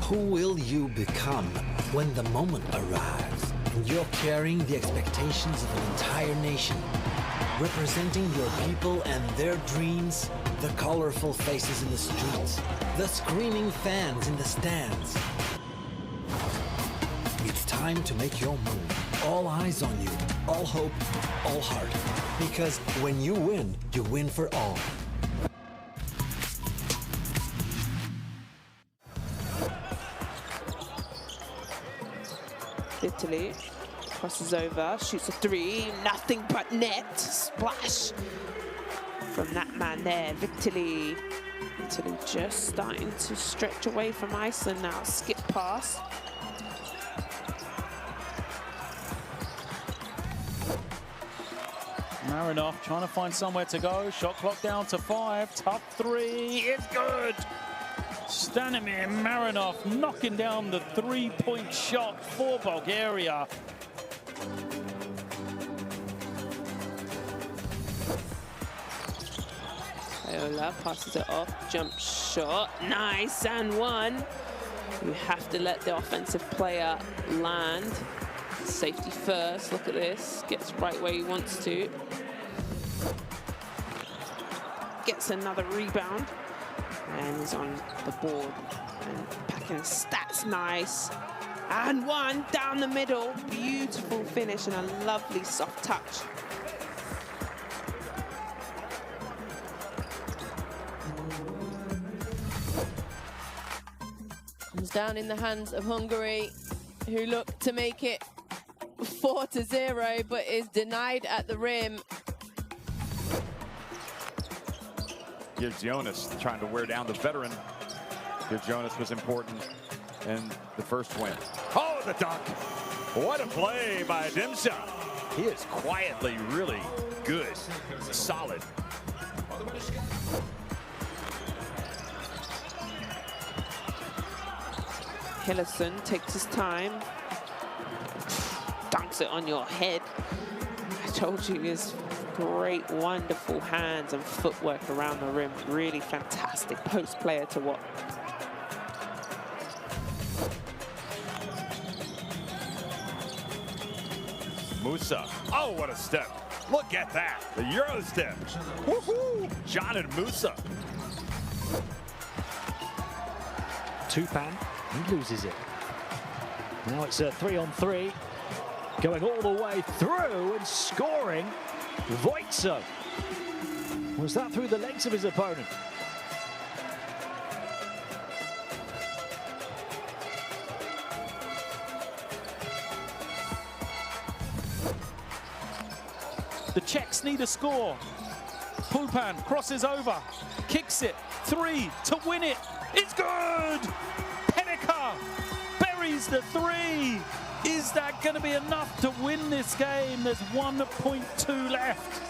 Who will you become when the moment arrives and you're carrying the expectations of an entire nation, representing your people and their dreams, the colorful faces in the streets, the screaming fans in the stands? It's time to make your move. All eyes on you, all hope, all heart. Because when you win for all. Italy crosses over, shoots a three, nothing but net. Splash from that man there, Italy. Italy just starting to stretch away from Iceland now. Skip pass. Marinov trying to find somewhere to go. Shot clock down to 5. Tough three. It's good. Stanimir Marinov knocking down the three-point shot for Bulgaria. Viola passes it off. Jump shot. Nice and one. You have to let the offensive player land. Safety first. Look at this. Gets right where he wants to. Gets another rebound. And is on the board. And packing stats nice. And one down the middle. Beautiful finish and a lovely soft touch. Comes down in the hands of Hungary, who look to make it 4-0, but is denied at the rim. Jonas trying to wear down the veteran. Jonas was important in the first win. Oh, the dunk. What a play by Dimsa. He is quietly really good, solid. Hillerson takes his time. Dunks it on your head. I told you his great, wonderful hands and footwork around the rim. Really fantastic post player to watch. Musa. Oh, what a step. Look at that. The Euro step. Woohoo! John and Musa. Tupan, he loses it. Now it's a 3-on-3. Going all the way through and scoring. Voitso. Was that through the legs of his opponent? The Czechs need a score. Pupan crosses over, kicks it, 3 to win it. It's good! Penica buries the 3. Is that going to be enough to win this game? There's 1.2 left.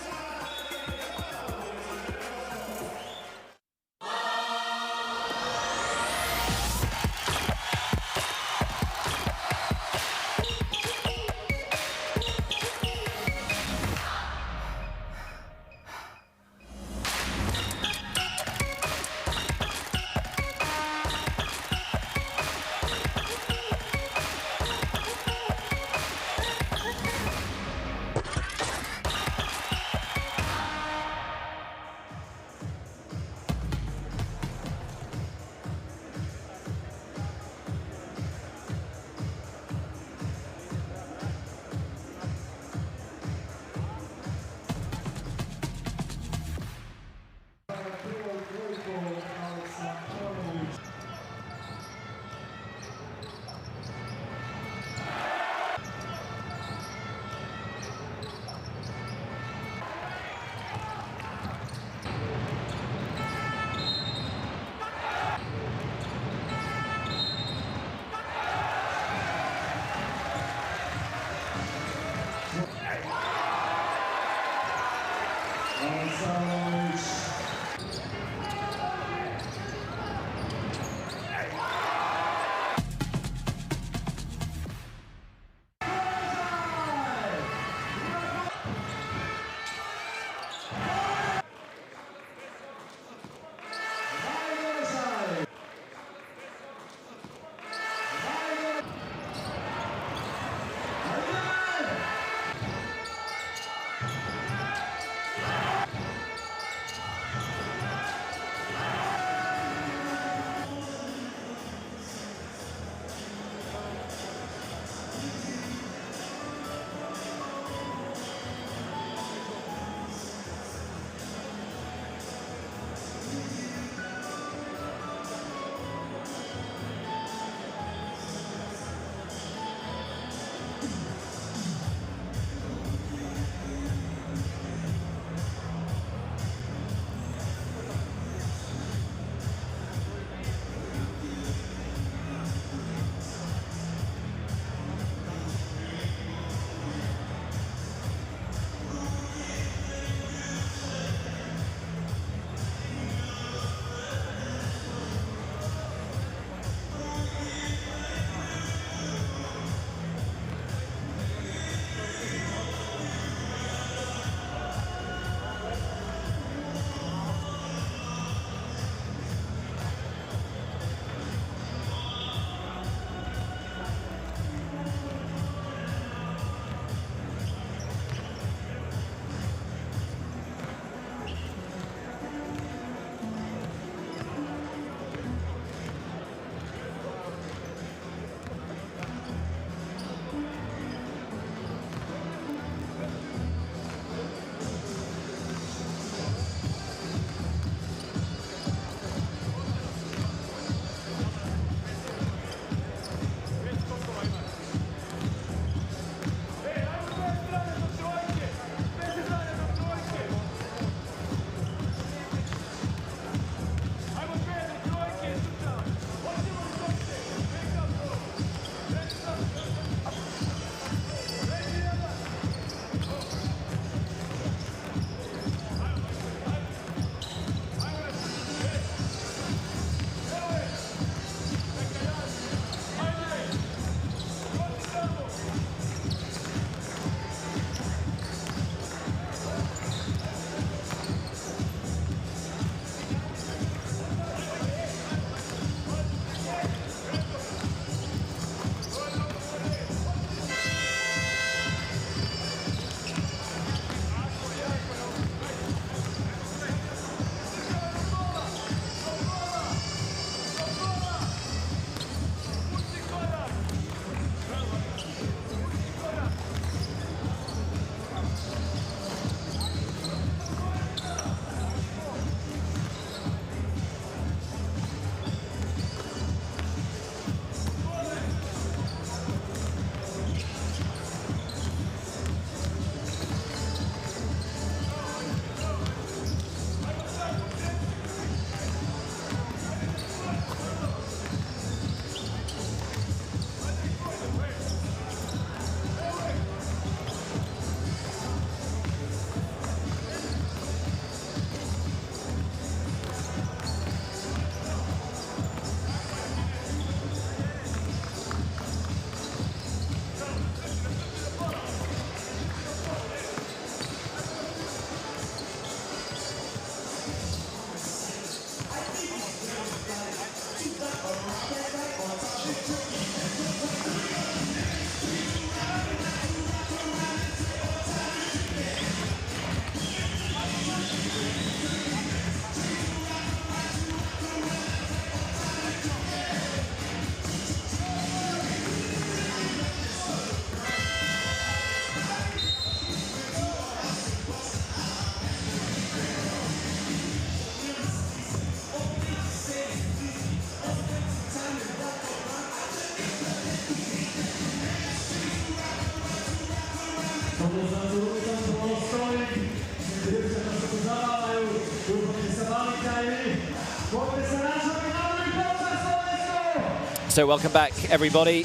So welcome back, everybody,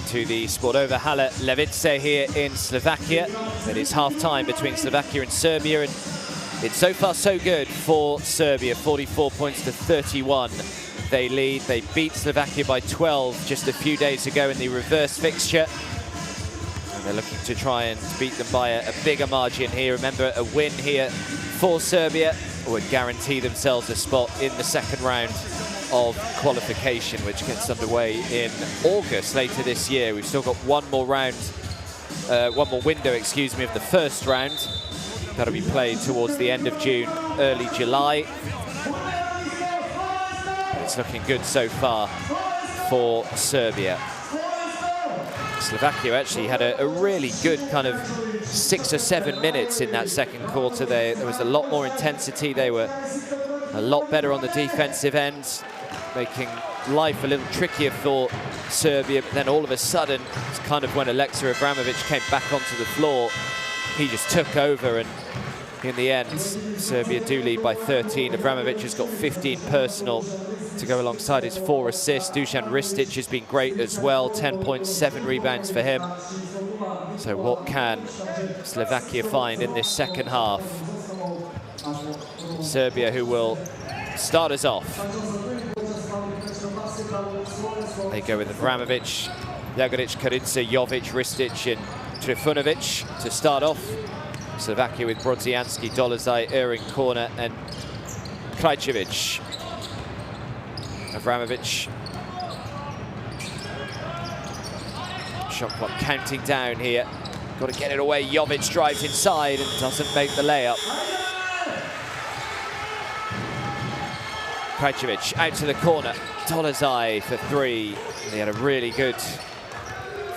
to the Sportova Hala Levice here in Slovakia. It is half-time between Slovakia and Serbia, and it's so far so good for Serbia. 44 points to 31. They lead. They beat Slovakia by 12 just a few days ago in the reverse fixture. And they're looking to try and beat them by a bigger margin here. Remember, a win here for Serbia would guarantee themselves a spot in the second round of qualification, which gets underway in August later this year. We've still got one more window, excuse me, of the first round. That'll be played towards the end of June, early July. It's looking good so far for Serbia. Slovakia actually had a really good kind of 6 or 7 minutes in that second quarter. There was a lot more intensity. They were a lot better on the defensive end, making life a little trickier for Serbia. But then all of a sudden, it's kind of when Alexa Abramovic came back onto the floor, he just took over, and in the end, Serbia do lead by 13. Abramovic has got 15 personal to go alongside his 4 assists. Dusan Ristic has been great as well, 10.7 rebounds for him. So what can Slovakia find in this second half? Serbia, who will start us off. They go with Abramovic, Jagodic, Karinca, Jovic, Ristic and Trifunovic to start off. Slovakia with Brodzianski, Dolazaj, Erring, Corner and Krajcevic. Abramovic. Shot clock counting down here. Got to get it away. Jovic drives inside and doesn't make the layup. Krajcevic out to the corner. Dolazaj for 3. He had a really good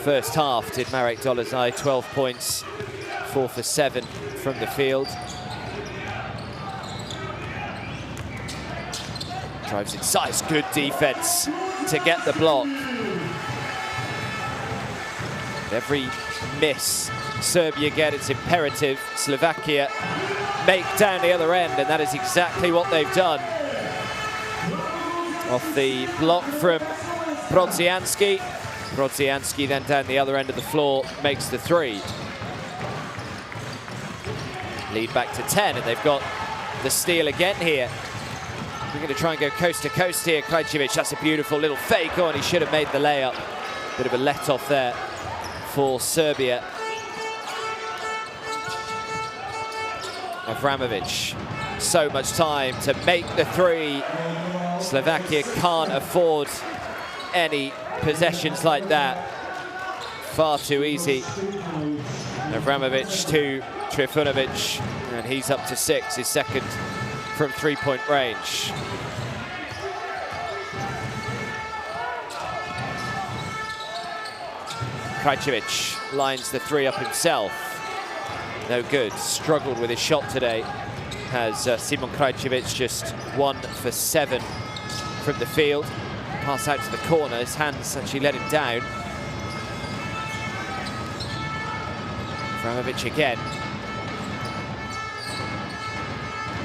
first half, did Marek Dolazaj. 12 points, 4 for 7 from the field. Drives inside, it's good defense to get the block. Every miss Serbia get, it's imperative Slovakia make down the other end, and that is exactly what they've done. Off the block from Brodzianski. Brodzianski then down the other end of the floor makes the 3. Lead back to 10, and they've got the steal again here. We're going to try and go coast to coast here. Krajcevic, that's a beautiful little fake on. He should have made the layup. Bit of a let off there for Serbia. Abramovic, so much time to make the 3. Slovakia can't afford any possessions like that. Far too easy. Abramovic to Trifunovic, and he's up to 6, his second from 3-point range. Krajcevic lines the 3 up himself. No good, struggled with his shot today. Has Simon Krajcevic, just 1 for 7 from the field. Pass out to the corner, his hands actually let him down. Abramovic again.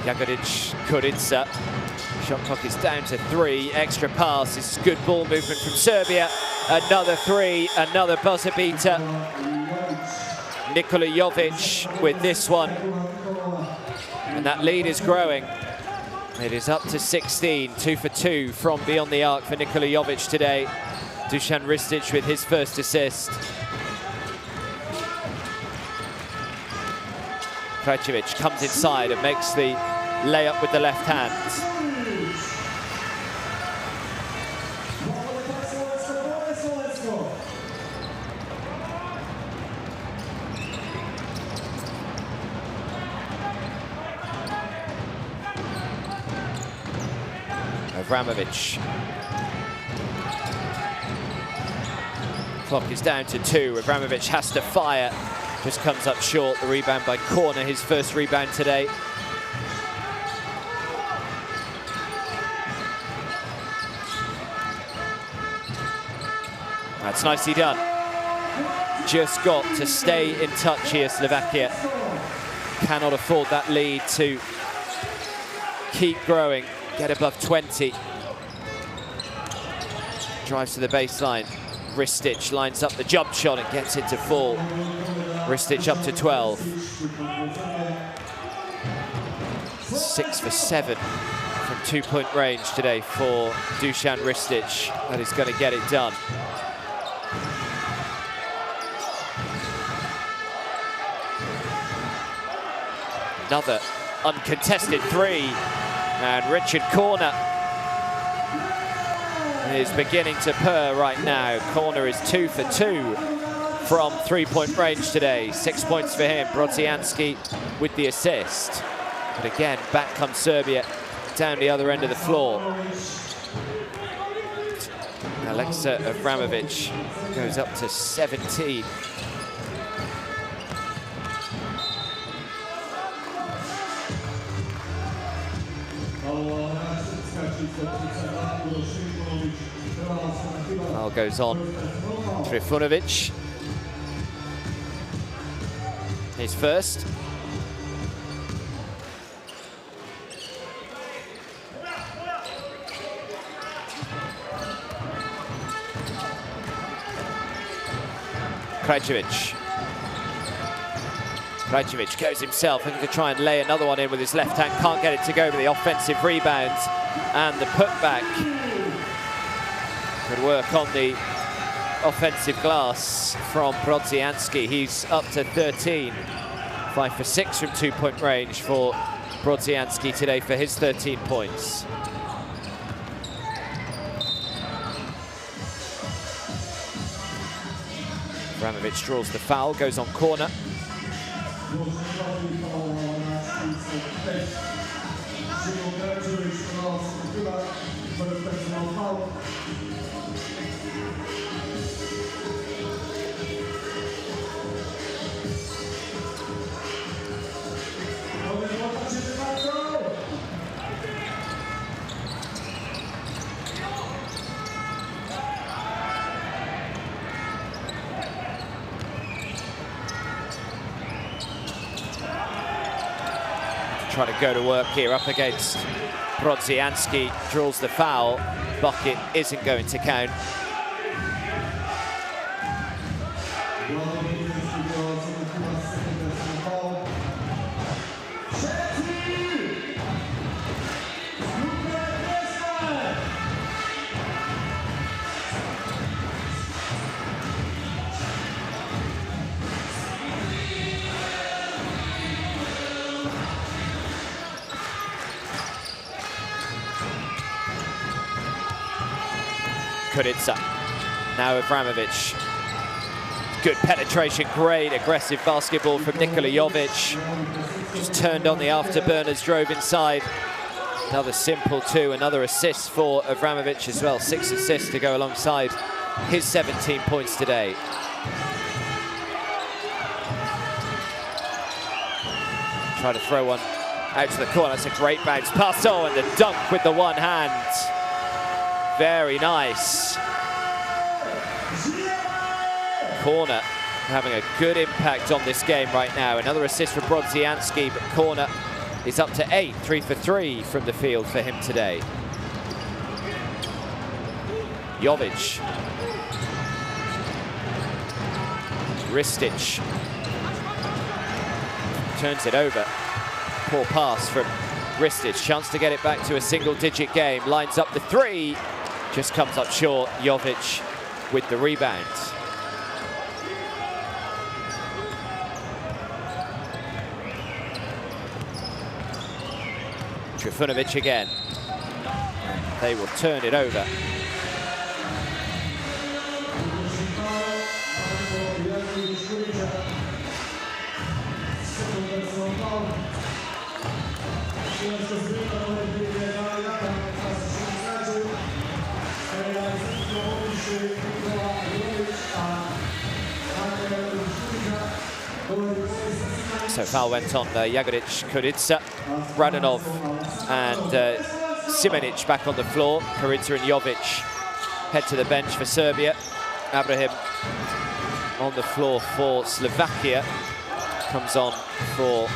Jagodic, Karinca. Shot clock is down to 3. Extra pass. This is good ball movement from Serbia. Another 3, another buzzer beater. Nikola Jovic with this one. And that lead is growing. It is up to 16. 2 for 2 from beyond the arc for Nikola Jovic today. Dusan Ristic with his first assist. Krajcevic comes inside and makes the layup with the left hand. Abramovic. Clock is down to 2. Abramovic has to fire. Just comes up short. The rebound by Corner, his first rebound today. That's nicely done. Just got to stay in touch here, Slovakia. Cannot afford that lead to keep growing, get above 20. Drives to the baseline. Ristic lines up the jump shot and gets it to fall. Ristic up to 12. 6 for 7 from 2-point range today for Dusan Ristic. That is going to get it done. Another uncontested three, and Richard Corner is beginning to purr right now. Corner is 2 for 2 from 3-point range today. 6 points for him. Brodzianski with the assist. But again, back comes Serbia down the other end of the floor. Alexa Avramovic goes up to 17. Foul goes on. Trifunovic. His first. Krajcevic. Krajcevic goes himself, looking to try and lay another one in with his left hand. Can't get it to go, but the offensive rebounds and the putback. Good work on the offensive glass from Brodzianski. He's up to 13. 5 for 6 from 2-point range for Brodzianski today for his 13 points. Avramovic draws the foul, goes on corner. Trying to go to work here up against Brodzianski, draws the foul. Bucket isn't going to count. Kudica. Now Avramovic. Good penetration, great aggressive basketball from Nikola Jovic. Just turned on the afterburners, drove inside. Another simple two, another assist for Avramovic as well. 6 assists to go alongside his 17 points today. Try to throw one out to the corner. That's a great bounce pass. Oh, and the dunk with the one hand. Very nice. Corner having a good impact on this game right now. Another assist for Brodzianski, but Corner is up to 8, 3 for 3 from the field for him today. Jovic. Ristic. Turns it over. Poor pass from Ristic. Chance to get it back to a single-digit game. Lines up the three. Just comes up short. Jovic with the rebound. Trifunovic again. They will turn it over. So foul went on Jagodic, Kudica, Radonov and Simenic back on the floor. Kudica and Jovic head to the bench for Serbia. Abraham on the floor for Slovakia. Comes on for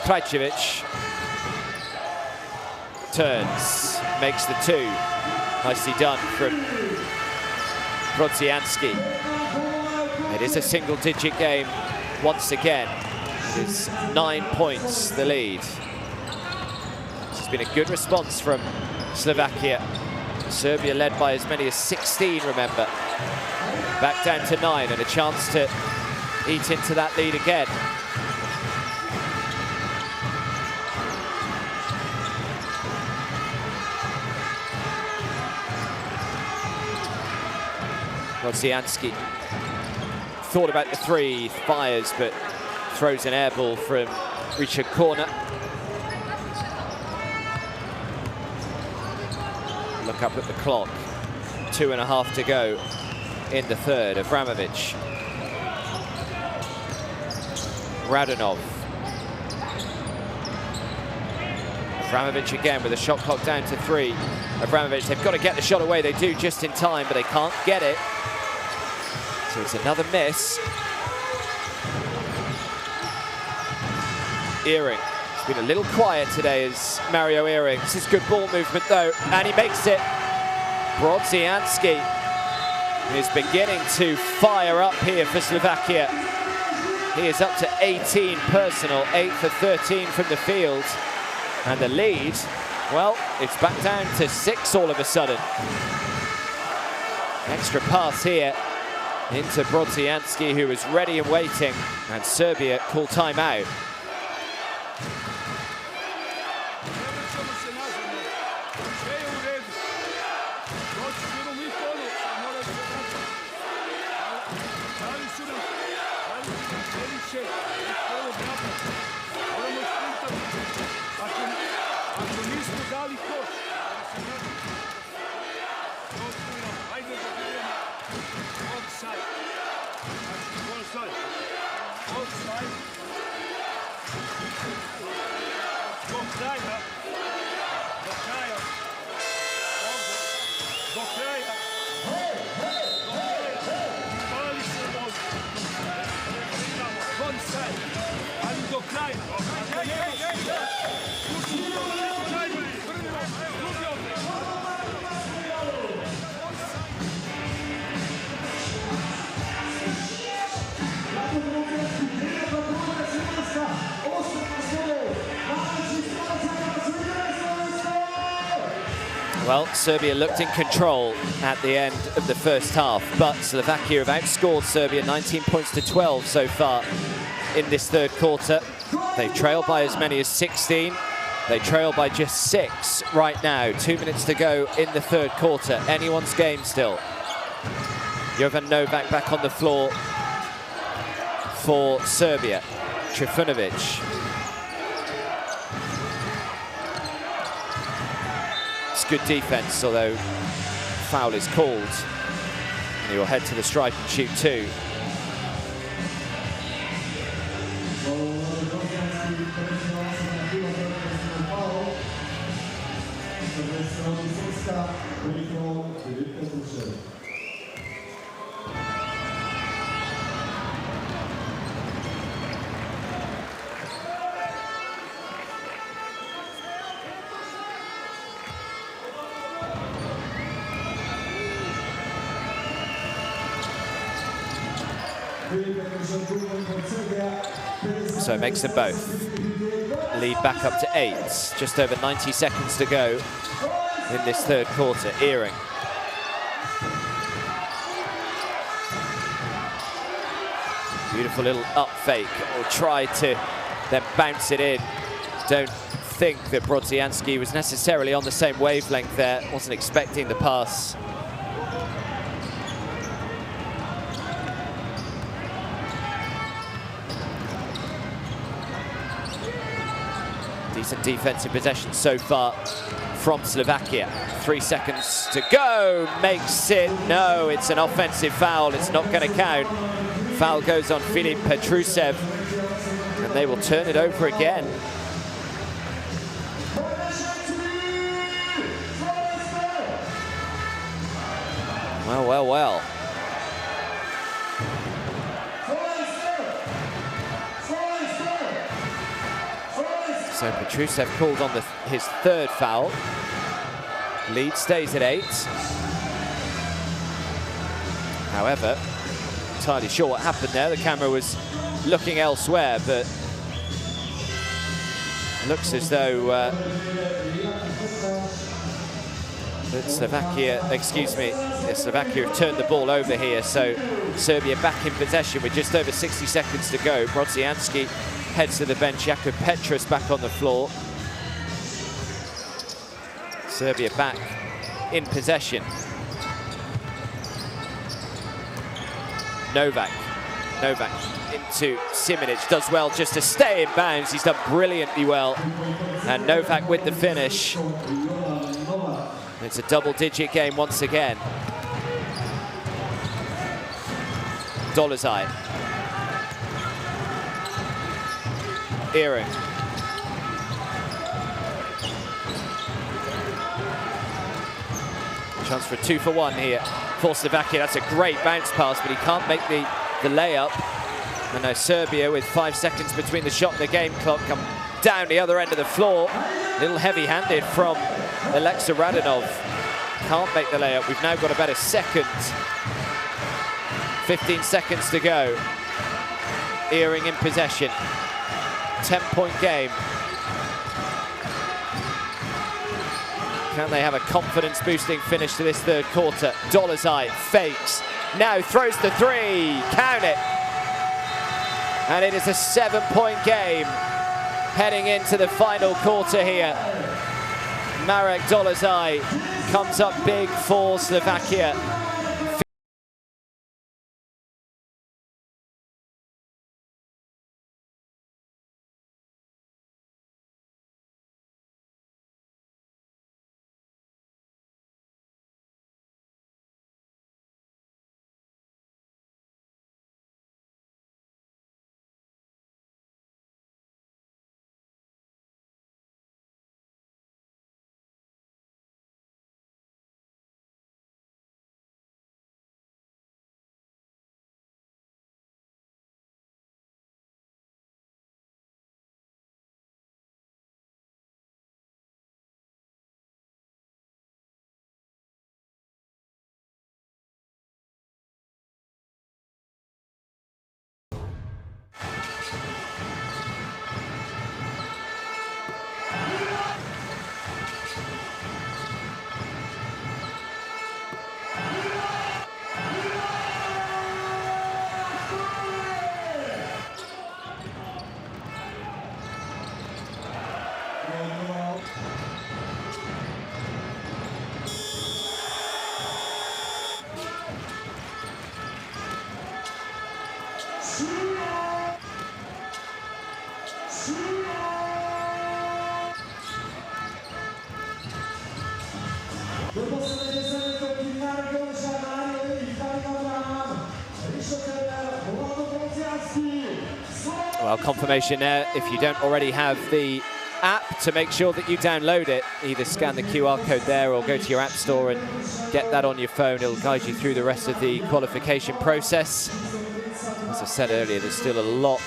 Krajcevic. turns, makes the 2. Nicely done from Brodzianski. It is a single-digit game once again. It is 9 points the lead. This has been a good response from Slovakia. Serbia led by as many as 16, remember. Back down to 9 and a chance to eat into that lead again. Brodzianski thought about the 3, fires, but throws an air ball from Richard corner. Look up at the clock. 2.5 to go in the third. Avramovic. Radonov. Avramovic again with a shot clock down to 3. Avramovic, they've got to get the shot away. They do just in time, but they can't get it. So it's another miss. Earring. It's been a little quiet today as Mario Earring. This is good ball movement though, and he makes it. Brodzianski is beginning to fire up here for Slovakia. He is up to 18 personal, 8 for 13 from the field. And the lead, well, it's back down to 6 all of a sudden. Extra pass here into Brodzianski, who was ready and waiting, and Serbia call timeout. Well, Serbia looked in control at the end of the first half, but Slovakia have outscored Serbia 19 points to 12 so far in this third quarter. They've trailed by as many as 16. They trail by just 6 right now. 2 minutes to go in the third quarter. Anyone's game still. Jovan Novak back on the floor for Serbia. Trifunovic. It's good defense, although foul is called. And he will head to the stripe and shoot 2. So it makes them both. Lead back up to 8. Just over 90 seconds to go in this third quarter. Earring. Beautiful little up fake. Or try to then bounce it in. Don't think that Brodzianski was necessarily on the same wavelength there. Wasn't expecting the pass. Decent defensive possession so far from Slovakia. 3 seconds to go. Makes it. No, it's an offensive foul. It's not going to count. Foul goes on Filip Petrusev, and they will turn it over again. Well, well, well. So Petrusev called on his third foul. Lead stays at 8. However, not entirely sure what happened there. The camera was looking elsewhere, but it looks as though that Slovakia have turned the ball over here, so Serbia back in possession with just over 60 seconds to go. Brodzianski heads to the bench, Jakub Petrus back on the floor. Serbia back in possession. Novak into Simonic, does well just to stay in bounds. He's done brilliantly well, and Novak with the finish. It's a double-digit game once again. Dolezaj. Earring. Chance for a 2-for-1 here for Slovakia. That's a great bounce pass, but he can't make the layup. And now Serbia, with 5 seconds between the shot and the game clock, come down the other end of the floor. A little heavy-handed from Alexa Radonov. Can't make the layup. We've now got about a second. 15 seconds to go. Earring in possession. 10-point game. Can they have a confidence-boosting finish to this third quarter? Dolezaj fakes. Now throws the 3. Count it. And it is a 7-point game heading into the final quarter here. Marek Dolezaj comes up big for Slovakia. Well, confirmation there, if you don't already have the app, to make sure that you download it. Either scan the QR code there or go to your app store and get that on your phone. It'll guide you through the rest of the qualification process. As I said earlier, there's still a lot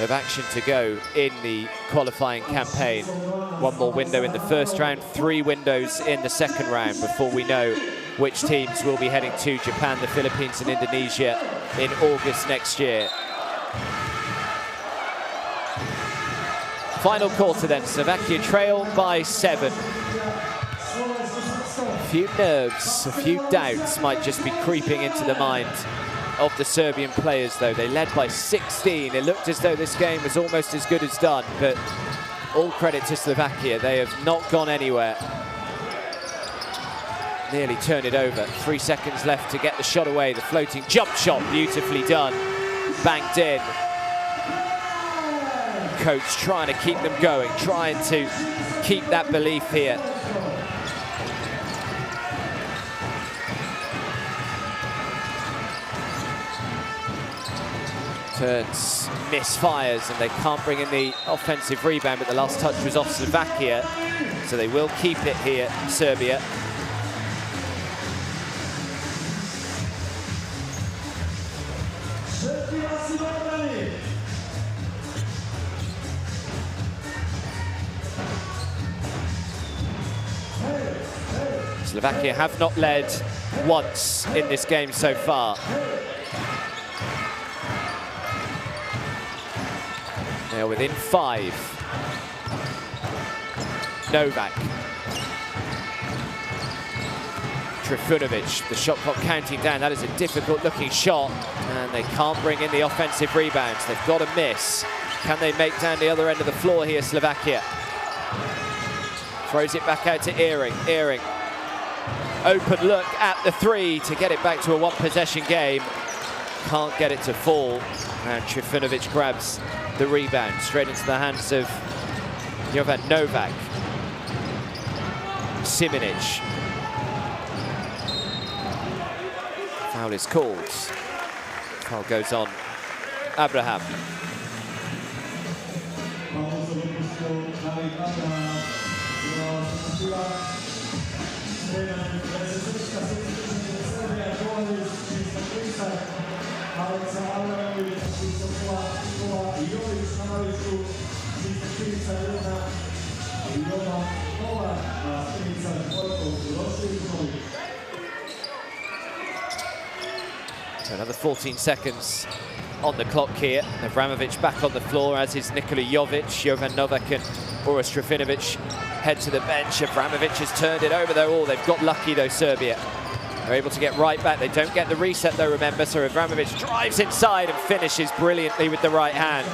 of action to go in the qualifying campaign. One more window in the first round, 3 windows in the second round before we know which teams will be heading to Japan, the Philippines and Indonesia in August next year. Final quarter then, Slovakia trail by 7. A few nerves, a few doubts might just be creeping into the mind of the Serbian players though. They led by 16. It looked as though this game was almost as good as done, but all credit to Slovakia. They have not gone anywhere. Nearly turned it over. 3 seconds left to get the shot away. The floating jump shot, beautifully done. Banked in. Coach trying to keep them going, trying to keep that belief here. Turns, misfires, and they can't bring in the offensive rebound, but the last touch was off Slovakia, so they will keep it here, Serbia. Slovakia have not led once in this game so far. They're within 5. Novak. Trifunovic, the shot clock counting down. That is a difficult looking shot, and they can't bring in the offensive rebounds. They've got to miss. Can they make down the other end of the floor here, Slovakia? Throws it back out to Earing. Earing, open look at the 3 to get it back to a 1-possession game. Can't get it to fall, and Trifunovic grabs the rebound straight into the hands of Jovan Novak. Siminic. Foul is called. Foul goes on Abraham. So another 14 seconds on the clock here. Avramovic back on the floor, as is Nikola Jovic. Jovan Novak and Boris Trifunovic head to the bench. Avramovic has turned it over though. Oh, they've got lucky though, Serbia. They're able to get right back. They don't get the reset though, remember. So Avramovic drives inside and finishes brilliantly with the right hand.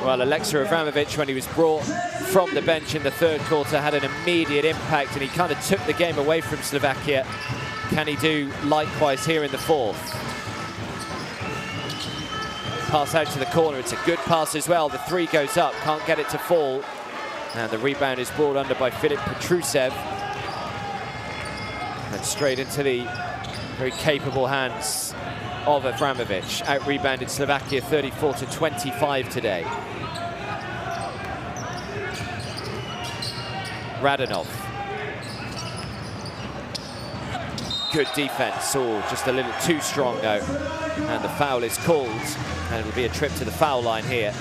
Well, Alexa Avramovic, when he was brought from the bench in the 3rd quarter, had an immediate impact, and he kind of took the game away from Slovakia. Can he do likewise here in the 4th? Pass out to the corner. It's a good pass as well. The 3 goes up. Can't get it to fall. And the rebound is brought under by Filip Petrusev. And straight into the very capable hands of Avramovic. Out-rebounded Slovakia 34-25 today. Radonov. Good defense. Oh, just a little too strong though. And the foul is called, and it'll be a trip to the foul line here.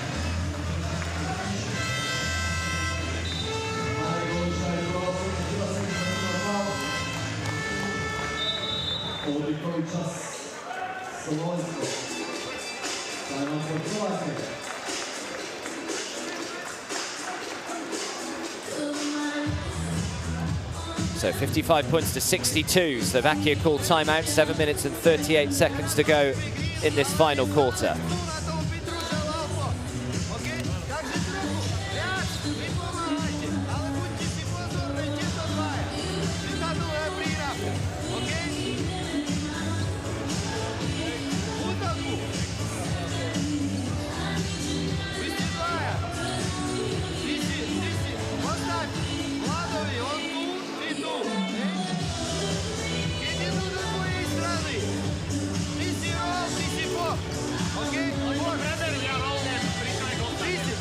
So 55 points to 62. Slovakia called timeout. 7 minutes and 38 seconds to go in this final quarter.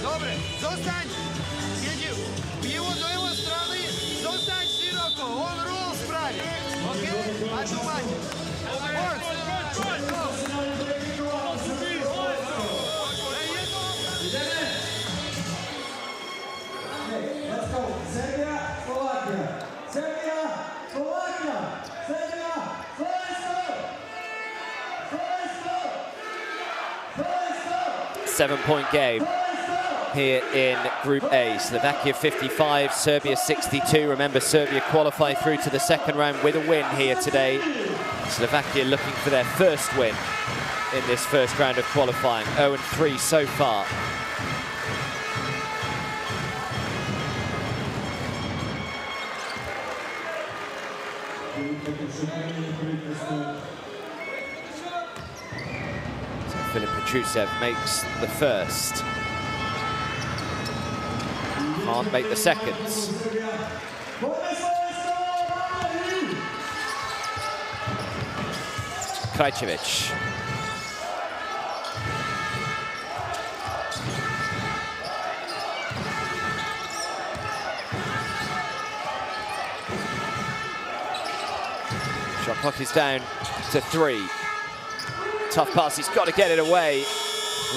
Serbia, Slovakia. Serbia, Slovakia. Serbia, Slovakia. 7-point game here in Group A. Slovakia 55, Serbia 62. Remember, Serbia qualify through to the 2nd round with a win here today. Slovakia looking for their first win in this first round of qualifying. 0-3 so far. So Filip Petrusev makes the first. Can't make the seconds. Krajcevic. Shot clock is down to 3. Tough pass, he's got to get it away.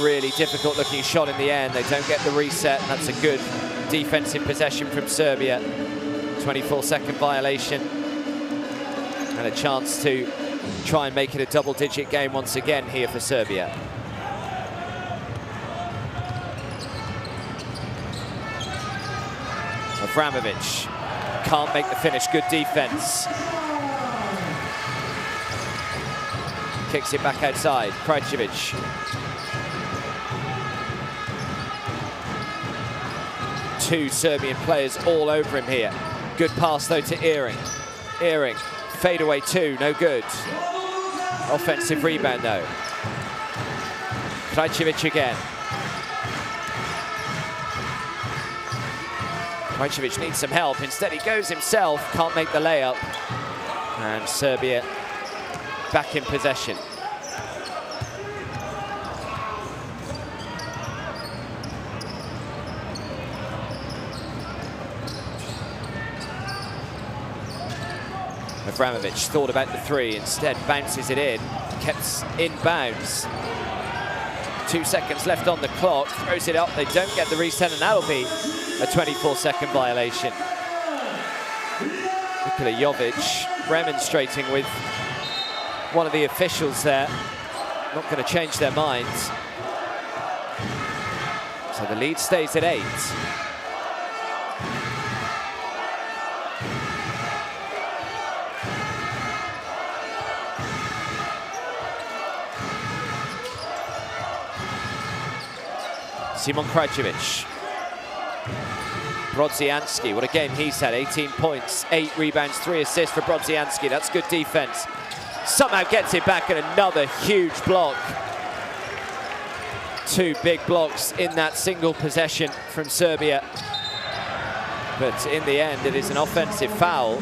Really difficult looking shot in the end. They don't get the reset, and that's a good defensive possession from Serbia. 24-second violation. And a chance to try and make it a double-digit game once again here for Serbia. Avramovic can't make the finish, good defense. Kicks it back outside, Krajcevic. Two Serbian players all over him here. Good pass though to Ehring. Ehring, fadeaway two, no good. Offensive rebound though. Krajcevic again. Krajcevic needs some help. Instead he goes himself, can't make the layup. And Serbia back in possession. Avramovic thought about the three, instead bounces it in, kept in bounds. 2 seconds left on the clock, throws it up, they don't get the reset, and that'll be a 24-second violation. Nikola Jovic remonstrating with one of the officials there, not going to change their minds. So the lead stays at 8. Simon Krajcevic. Brodzianski, what a game he's had. 18 points, 8 rebounds, 3 assists for Brodzianski. That's good defense. Somehow gets it back, and another huge block. 2 big blocks in that single possession from Serbia. But in the end, it is an offensive foul.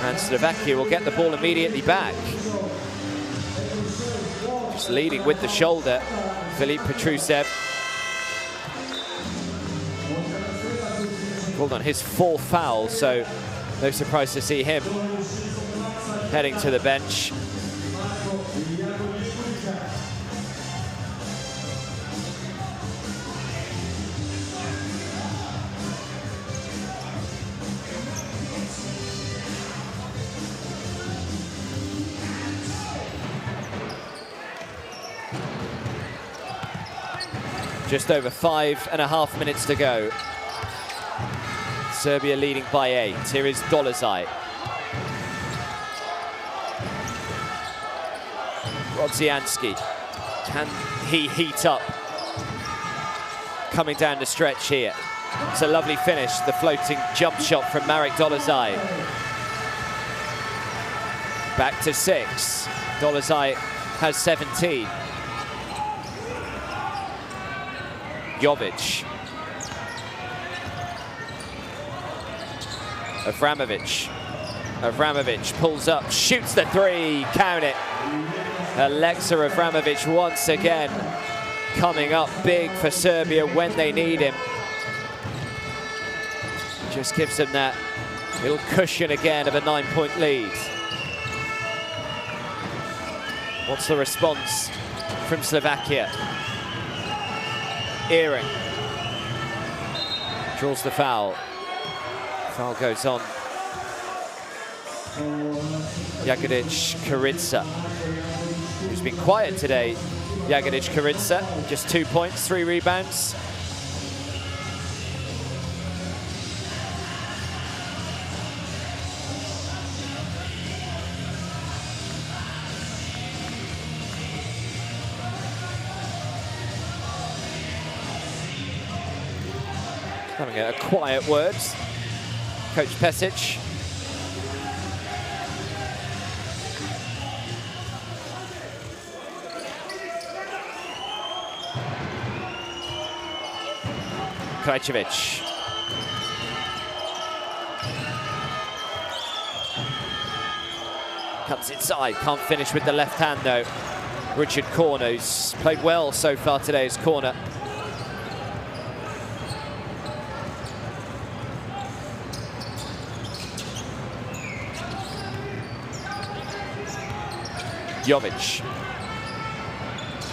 And Slovakia will get the ball immediately back. Just leading with the shoulder, Filip Petrusev. Called on his 4th foul, so no surprise to see him heading to the bench. Just over 5.5 minutes to go. Serbia leading by 8. Here is Dolazaj. Brodzianski. Can he heat up? Coming down the stretch here. It's a lovely finish. The floating jump shot from Marek Dolazaj. Back to 6. Dolazaj has 17. Jovic. Avramovic pulls up, shoots the 3, count it. Alexa Avramovic once again coming up big for Serbia when they need him. Just gives them that little cushion again of a 9-point lead. What's the response from Slovakia? Ehring draws the foul. Foul goes on. Jagodic Karitsa, who's been quiet today. Jagodic Karitsa, just 2 points, 3 rebounds. Having a quiet word, Coach Pesic. Krajcevic. Cuts inside, can't finish with the left hand though. Richard Korn, who's played well so far today, is corner. Jovic.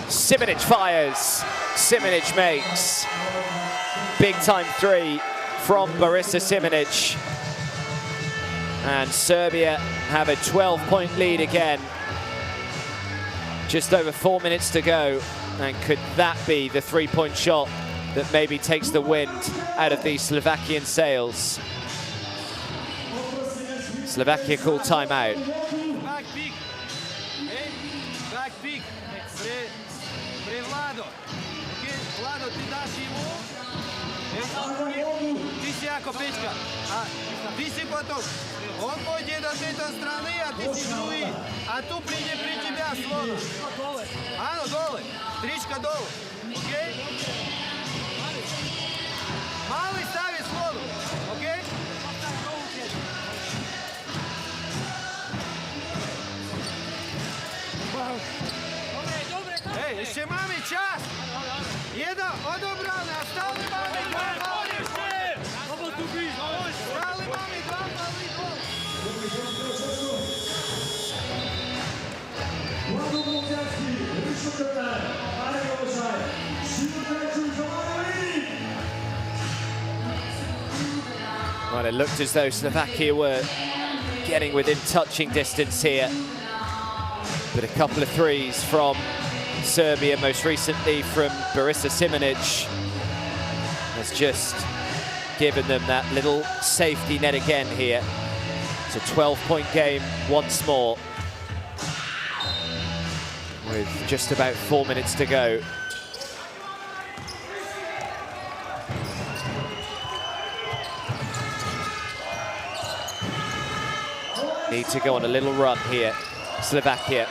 Simanic fires. Simanic makes. Big time 3 from Borisa Simonic. And Serbia have a 12-point lead again. Just over 4 minutes to go. And could that be the three-point shot that maybe takes the wind out of these Slovakian sails? Slovakia call timeout. Back pick. Okay? Back pick. Pre Vlado. Okay? Vlado, ti daš ему. Ti si jako pička. A ti si potom. Он пойдет от этой стороны, а ты си другой. А tu príde pri тебя Slona. Áno, dole. Trička dole. Okay? Mali stavi Slonu. Okay? Hej, ešte máme čas. Jedan odobraný a stále máme dva mali. Stále máme dva mali gol. Well, it looked as though Slovakia were getting within touching distance here. But a couple of threes from Serbia, most recently from Borisa Simonic, has just given them that little safety net again here. It's a 12-point game once more, with just about 4 minutes to go. Need to go on a little run here, Slovakia.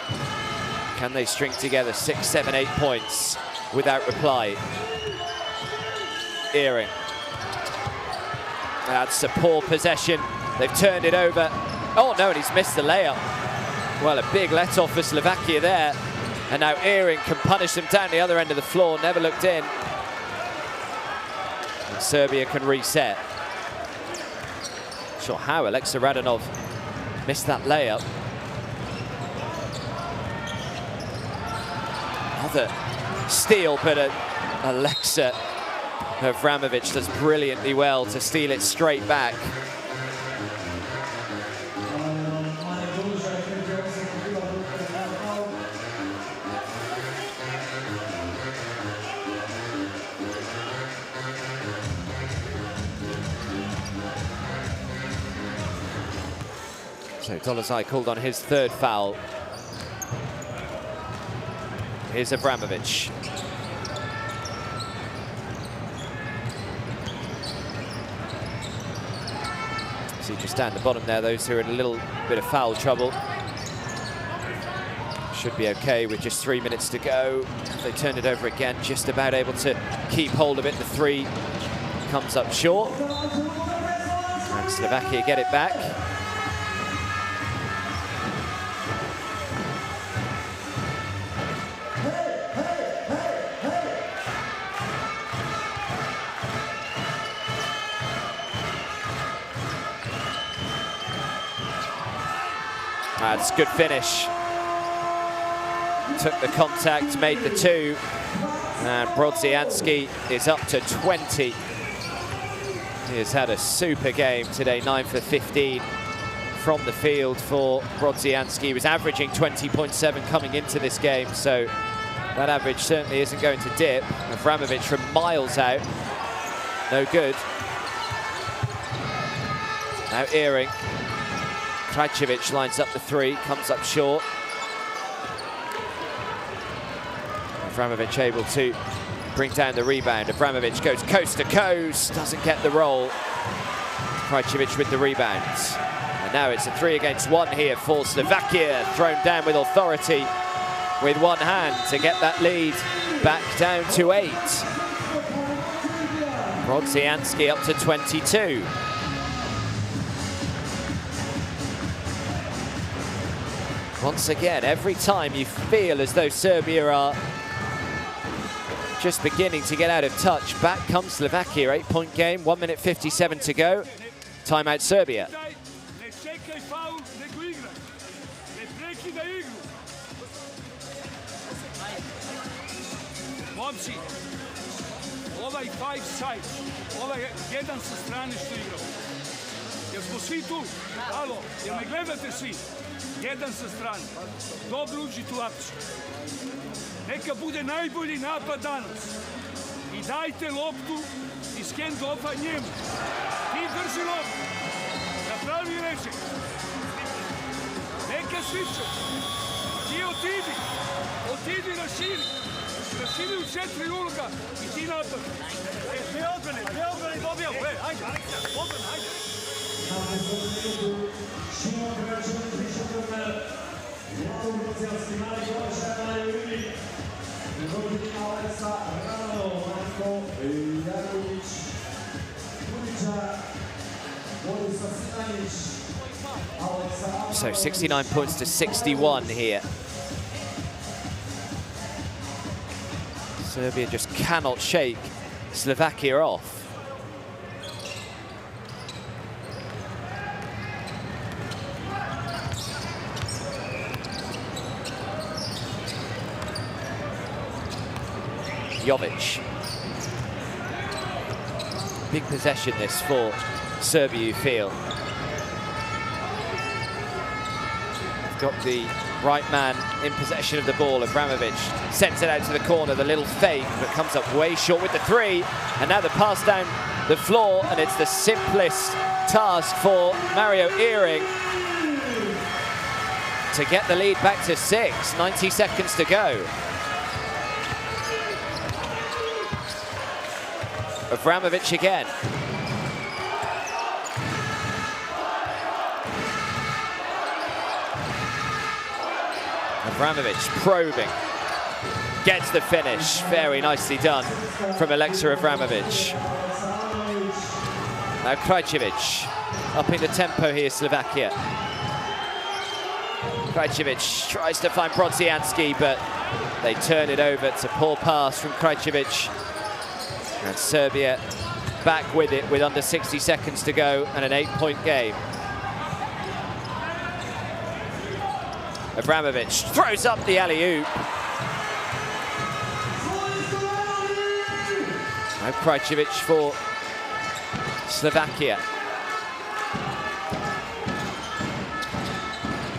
Can they string together 6, 7, 8 points without reply? Earring. That's a poor possession. They've turned it over. Oh no, and he's missed the layup. Well, a big let-off for Slovakia there. And now Earring can punish them down the other end of the floor. Never looked in. And Serbia can reset. Not sure how Alexa Radonov missed that layup. Another steal, but Alexa Vramovic does brilliantly well to steal it straight back. So Dolazai called on his third foul. Here's Abramovic. See just down the bottom there, those who are in a little bit of foul trouble. Should be okay with just 3 minutes to go. They turned it over again, just about able to keep hold of it. The three comes up short. And Slovakia get it back. That's a good finish. Took the contact, made the two. And Brodzianski is up to 20. He has had a super game today, 9 for 15 from the field for Brodzianski. He was averaging 20.7 coming into this game, so that average certainly isn't going to dip. Avramovic from miles out, no good. Now Earring. Krajcevic lines up the three, comes up short. Avramovic able to bring down the rebound. Avramovic goes coast to coast, doesn't get the roll. Krajcevic with the rebound. And now it's a 3 against 1 here for Slovakia, thrown down with authority with one hand to get that lead back down to 8. Brodzianski up to 22. Once again, every time you feel as though Serbia are just beginning to get out of touch, back comes Slovakia. 8-point game, 1 minute 57 to go. Timeout Serbia. ovaj five side, ovaj jedan sa strane što igrao. Jer smo svi tu, alo, jer ne gledate svi, jedan sa strane. Dobro uči tu akciju. Neka bude najbolji napad danas. I dajte loptu iz hand-offa njemu. Ti drži loptu. Napravi reček. Neka sviče. Ti otidi na širi. Na širi u 4 uloga i ti napad. Dve odbrane dobijamo. Ajde, odbrane, ajde. So 69 points to 61 here. Serbia just cannot shake Slovakia off. Jovic. Big possession this for Serbia, you feel. Got the right man in possession of the ball. Abramovic sends it out to the corner, the little fake, but comes up way short with the three. And now the pass down the floor, and it's the simplest task for Mario Ehring to get the lead back to 6. 90 seconds to go. Abramovic again. Abramovic probing, gets the finish. Very nicely done from Alexa Abramovic. Now Krajcevic upping the tempo here, Slovakia. Krajcevic tries to find Brodzianski, but they turn it over. It's a poor pass from Krajcevic. And Serbia back with it with under 60 seconds to go and an 8-point game. Abramovic throws up the alley-oop. Now Krajcevic for Slovakia.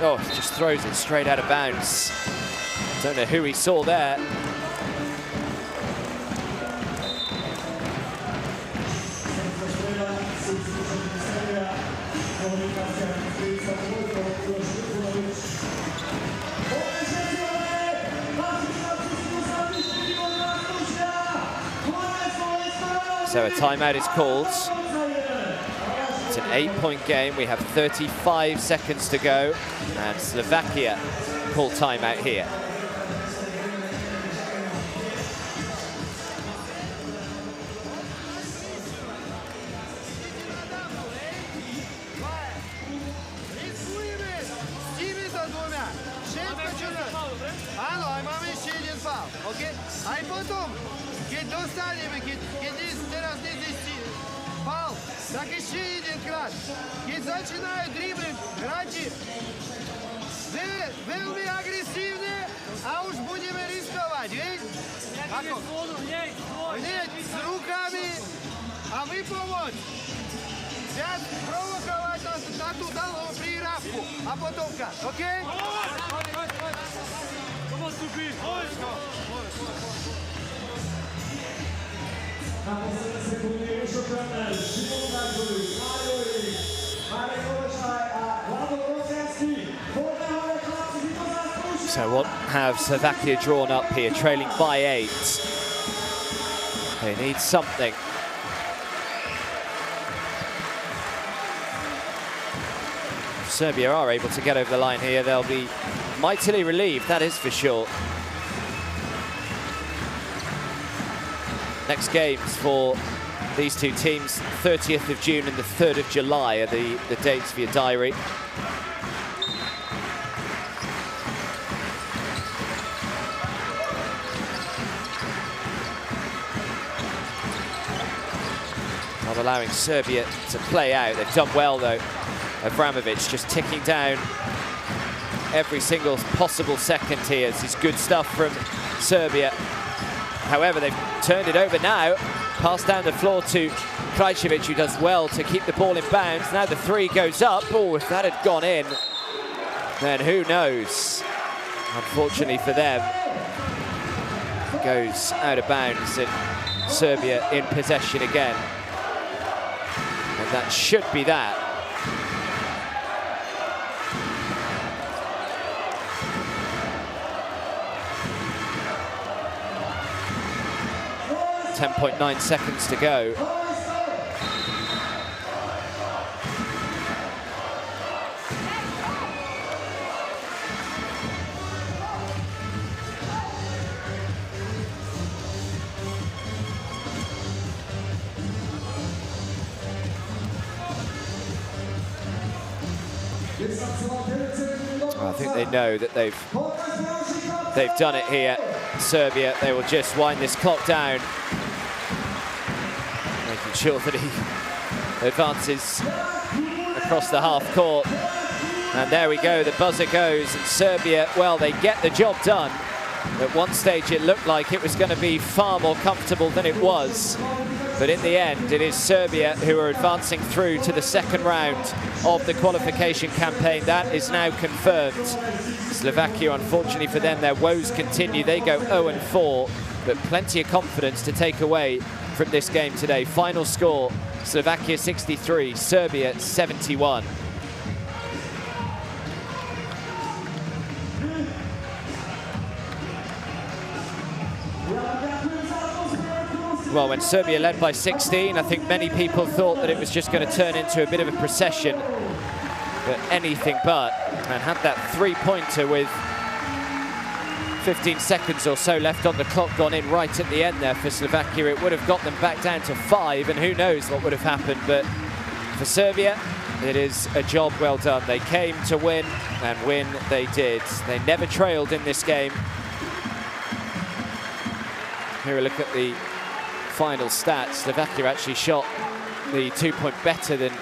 Oh, just throws it straight out of bounds. Don't know who he saw there. So a timeout is called. It's an 8-point game. We have 35 seconds to go. And Slovakia call timeout here. Tak ještě jedenkrát. Keď začínají dribbling, hráči velmi agresívne a už budeme riskovať, vieš? Ako? Hneď s rukami a vypomoť. Viac provokovať na tú dlhú príhrávku a potom kat, OK? Na posledné sekundy Jošo Kramer, Šimon Garžovi, Mário Ehring, Marek Kolečaj a Vlado Brodzianski. So what have Slovakia drawn up here, trailing by 8? They need something. If Serbia are able to get over the line here, they'll be mightily relieved, that is for sure. Next games for these two teams, 30th of June and the 3rd of July are the dates for your diary. Not allowing Serbia to play out. They've done well though. Abramovic just ticking down every single possible second here. This is good stuff from Serbia. However, they've turned it over now. Pass down the floor to Krajcevic, who does well to keep the ball in bounds. Now the three goes up. Oh, if that had gone in, then who knows? Unfortunately for them, it goes out of bounds and Serbia in possession again. And that should be that. .9 seconds to go. I think they know that they've done it here. Serbia, they will just wind this clock down, making sure that he advances across the half court. And there we go, the buzzer goes, and Serbia, well, they get the job done. At one stage it looked like it was going to be far more comfortable than it was. But in the end, it is Serbia who are advancing through to the second round of the qualification campaign. That is now confirmed. Slovakia, unfortunately for them, their woes continue. They go 0-4, but plenty of confidence to take away from this game today. Final score, Slovakia 63, Serbia 71. Well, when Serbia led by 16, I think many people thought that it was just going to turn into a bit of a procession, but anything but. And had that three-pointer with 15 seconds or so left on the clock gone in right at the end there for Slovakia, it would have got them back down to 5, and who knows what would have happened. But for Serbia, it is a job well done. They came to win, and win they did. They never trailed in this game. Here a look at the final stats. Slovakia actually shot the 2-point better than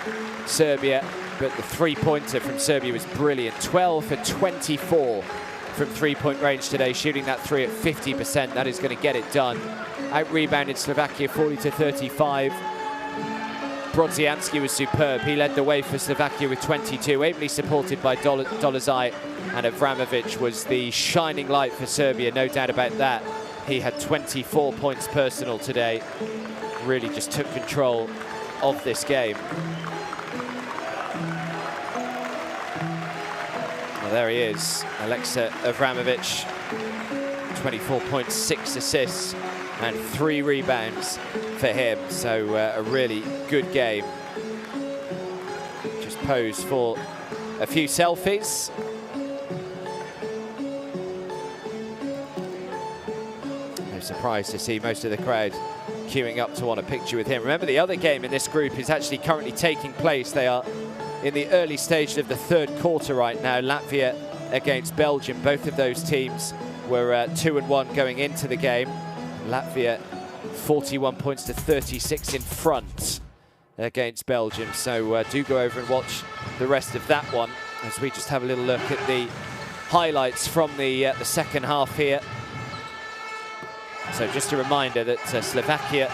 Serbia, but the three-pointer from Serbia was brilliant. 12 for 24 from three-point range today, shooting that three at 50%. That is going to get it done. Out-rebounded Slovakia 40-35. Brodzianski was superb. He led the way for Slovakia with 22, ably supported by Dolezaj, and Avramovic was the shining light for Serbia, no doubt about that. He had 24 points personal today. Really just took control of this game. Well, there he is, Alexa Avramovic. 24 points, 6 assists, and 3 rebounds for him. So a really good game. Just posed for a few selfies. Surprised to see most of the crowd queuing up to want a picture with him. Remember, the other game in this group is actually currently taking place. They are in the early stage of the third quarter right now. Latvia against Belgium. Both of those teams were 2-1 going into the game. Latvia 41 points to 36 in front against Belgium. So do go over and watch the rest of that one as we just have a little look at the highlights from the second half here. So just a reminder that Slovakia,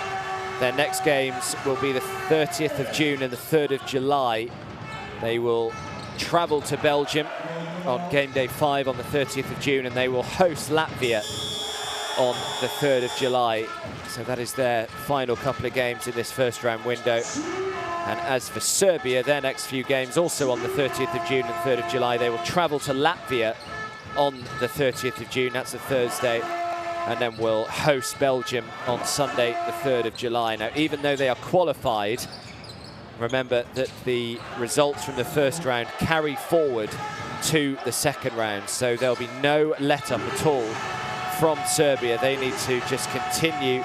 their next games will be the 30th of June and the 3rd of July. They will travel to Belgium on game day 5 on the 30th of June, and they will host Latvia on the 3rd of July. So that is their final couple of games in this first round window. And as for Serbia, their next few games also on the 30th of June and 3rd of July. They will travel to Latvia on the 30th of June, that's a Thursday, and then we'll host Belgium on Sunday, the 3rd of July. Now, even though they are qualified, remember that the results from the first round carry forward to the second round, so there'll be no let-up at all from Serbia. They need to just continue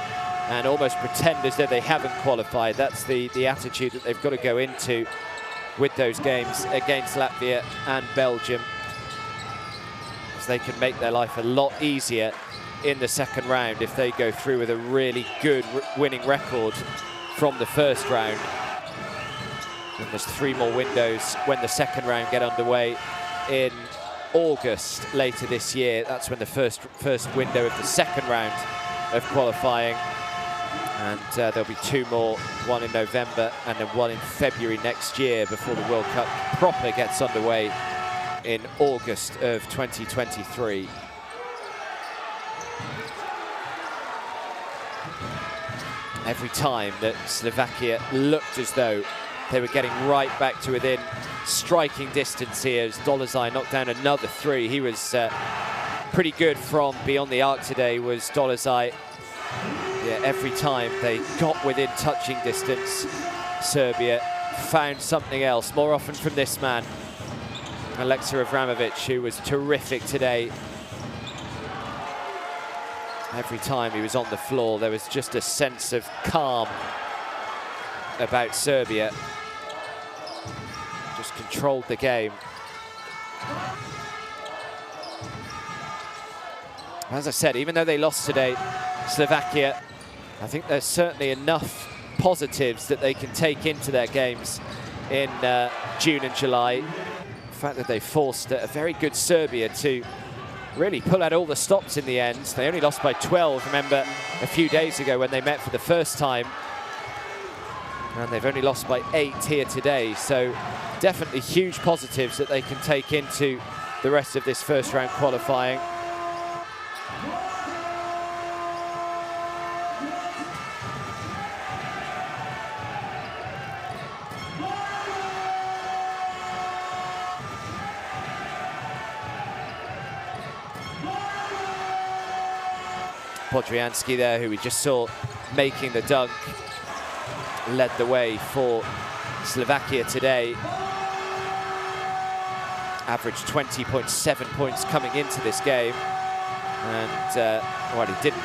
and almost pretend as though they haven't qualified. That's the attitude that they've got to go into with those games against Latvia and Belgium, as they can make their life a lot easier in the second round if they go through with a really good winning record from the first round. And there's 3 more windows when the second round get underway in August later this year. That's when the first window of the second round of qualifying And there'll be 2 more, one in November and then one in February next year before the World Cup proper gets underway in August of 2023. Every time that Slovakia looked as though they were getting right back to within striking distance here, as Dolezaj knocked down another 3. He was pretty good from beyond the arc today, was Dolezaj. Yeah, every time they got within touching distance, Serbia found something else, more often from this man, Aleksej Avramovic, who was terrific today. Every time he was on the floor, there was just a sense of calm about Serbia. Just controlled the game. As I said, even though they lost today, Slovakia, I think there's certainly enough positives that they can take into their games in June and July. The fact that they forced a very good Serbia to really pull out all the stops in the end. They only lost by 12, remember, a few days ago when they met for the first time. And they've only lost by 8 here today. So definitely huge positives that they can take into the rest of this first round qualifying. Podriansky there, who we just saw making the dunk, led the way for Slovakia today. Averaged 20.7 points coming into this game. And, well, he didn't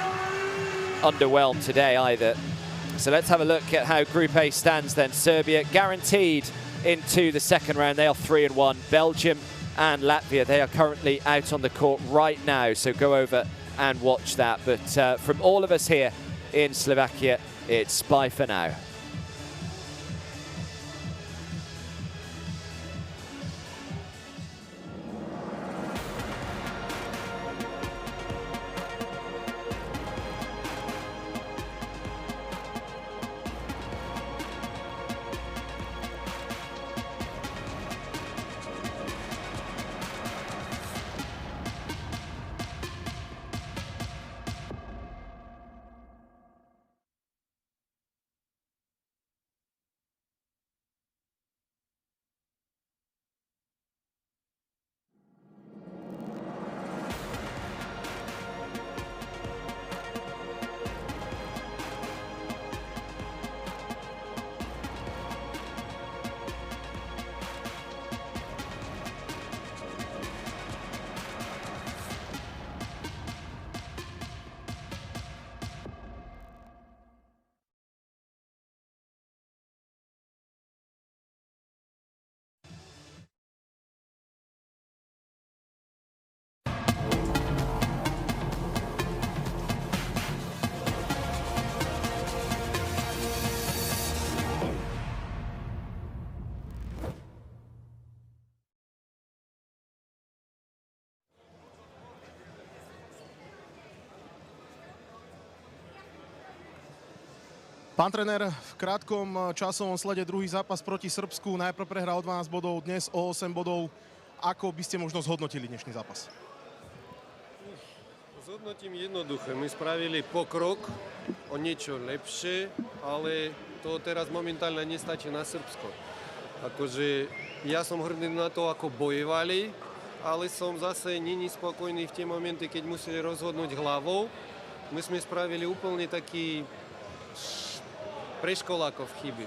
underwhelm today either. So let's have a look at how Group A stands then. Serbia guaranteed into the second round. They are 3-1. Belgium and Latvia, they are currently out on the court right now. So go over and watch that. But from all of us here in Slovakia, it's bye for now. Pán tréner, v krátkom časovom slede druhý zápas proti Srbsku. Najprv prehral o 12 bodov, dnes o 8 bodov. Ako by ste možno zhodnotili dnešný zápas? Zhodnotím jednoduché. My spravili pokrok o niečo lepšie, ale to teraz momentálne nestačí na Srbsko. Akože ja som hrdý na to, ako bojovali, ale som zase není spokojný v tie momenty, keď museli rozhodnúť hlavou. My sme spravili úplne taký pre školákov chyby.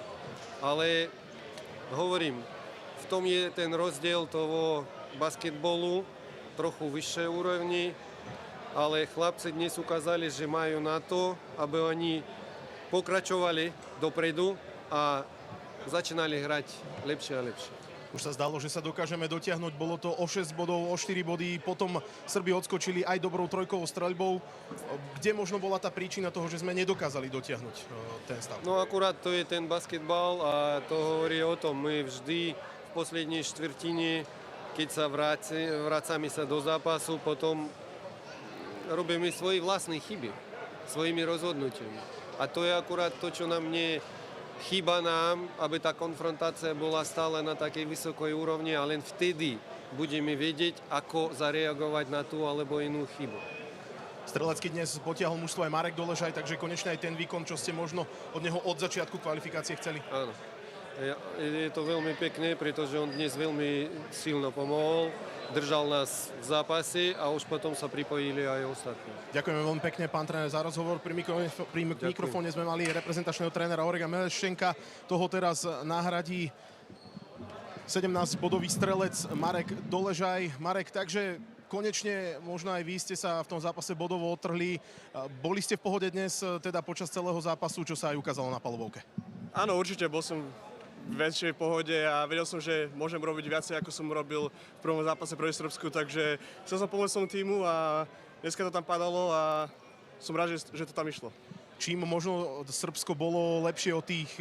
Ale hovorím, v tom je ten rozdiel toho basketbolu, trochu vyššej úrovni, ale chlapci dnes ukázali, že majú na to, aby oni pokračovali dopredu a začínali hrať lepšie a lepšie. Už sa zdalo, že sa dokážeme dotiahnuť. Bolo to o 6 bodov, o 4 body. Potom Srbi odskočili aj dobrou trojkovou streľbou. Kde možno bola tá príčina toho, že sme nedokázali dotiahnuť ten stav? No akurát to je ten basketbal a to hovorí o tom. My vždy v poslednej štvrtine, keď sa vracame sa do zápasu, potom robíme svoje vlastné chyby, svojimi rozhodnutiami. A to je akurát to, čo nám chýba nám, aby tá konfrontácia bola stále na takej vysokej úrovni a len vtedy budeme vedieť, ako zareagovať na tú alebo inú chybu. Strelecky dnes potiahol mužstvo aj Marek Doležaj, takže konečne aj ten výkon, čo ste možno od neho od začiatku kvalifikácie chceli. Áno. Je to veľmi pekné, pretože on dnes veľmi silno pomohol, držal nás v zápase a už potom sa pripojili aj ostatní. Ďakujeme veľmi pekne, pán tréner, za rozhovor. Pri mikrofóne sme mali reprezentačného trénera Orega Meleščenka. Toho teraz nahradí 17-bodový strelec Marek Doležaj. Marek, takže konečne možno aj vy ste sa v tom zápase bodovo otrhli. Boli ste v pohode dnes, teda počas celého zápasu, čo sa aj ukázalo na palubovke? Áno, určite, bol som v väčšej pohode a vedel som, že môžem robiť viacej, ako som robil v prvom zápase proti Srbsku, takže chcel som pomôcť som týmu a dneska to tam padalo a som rád, že to tam išlo. Čím možno Srbsko bolo lepšie od tých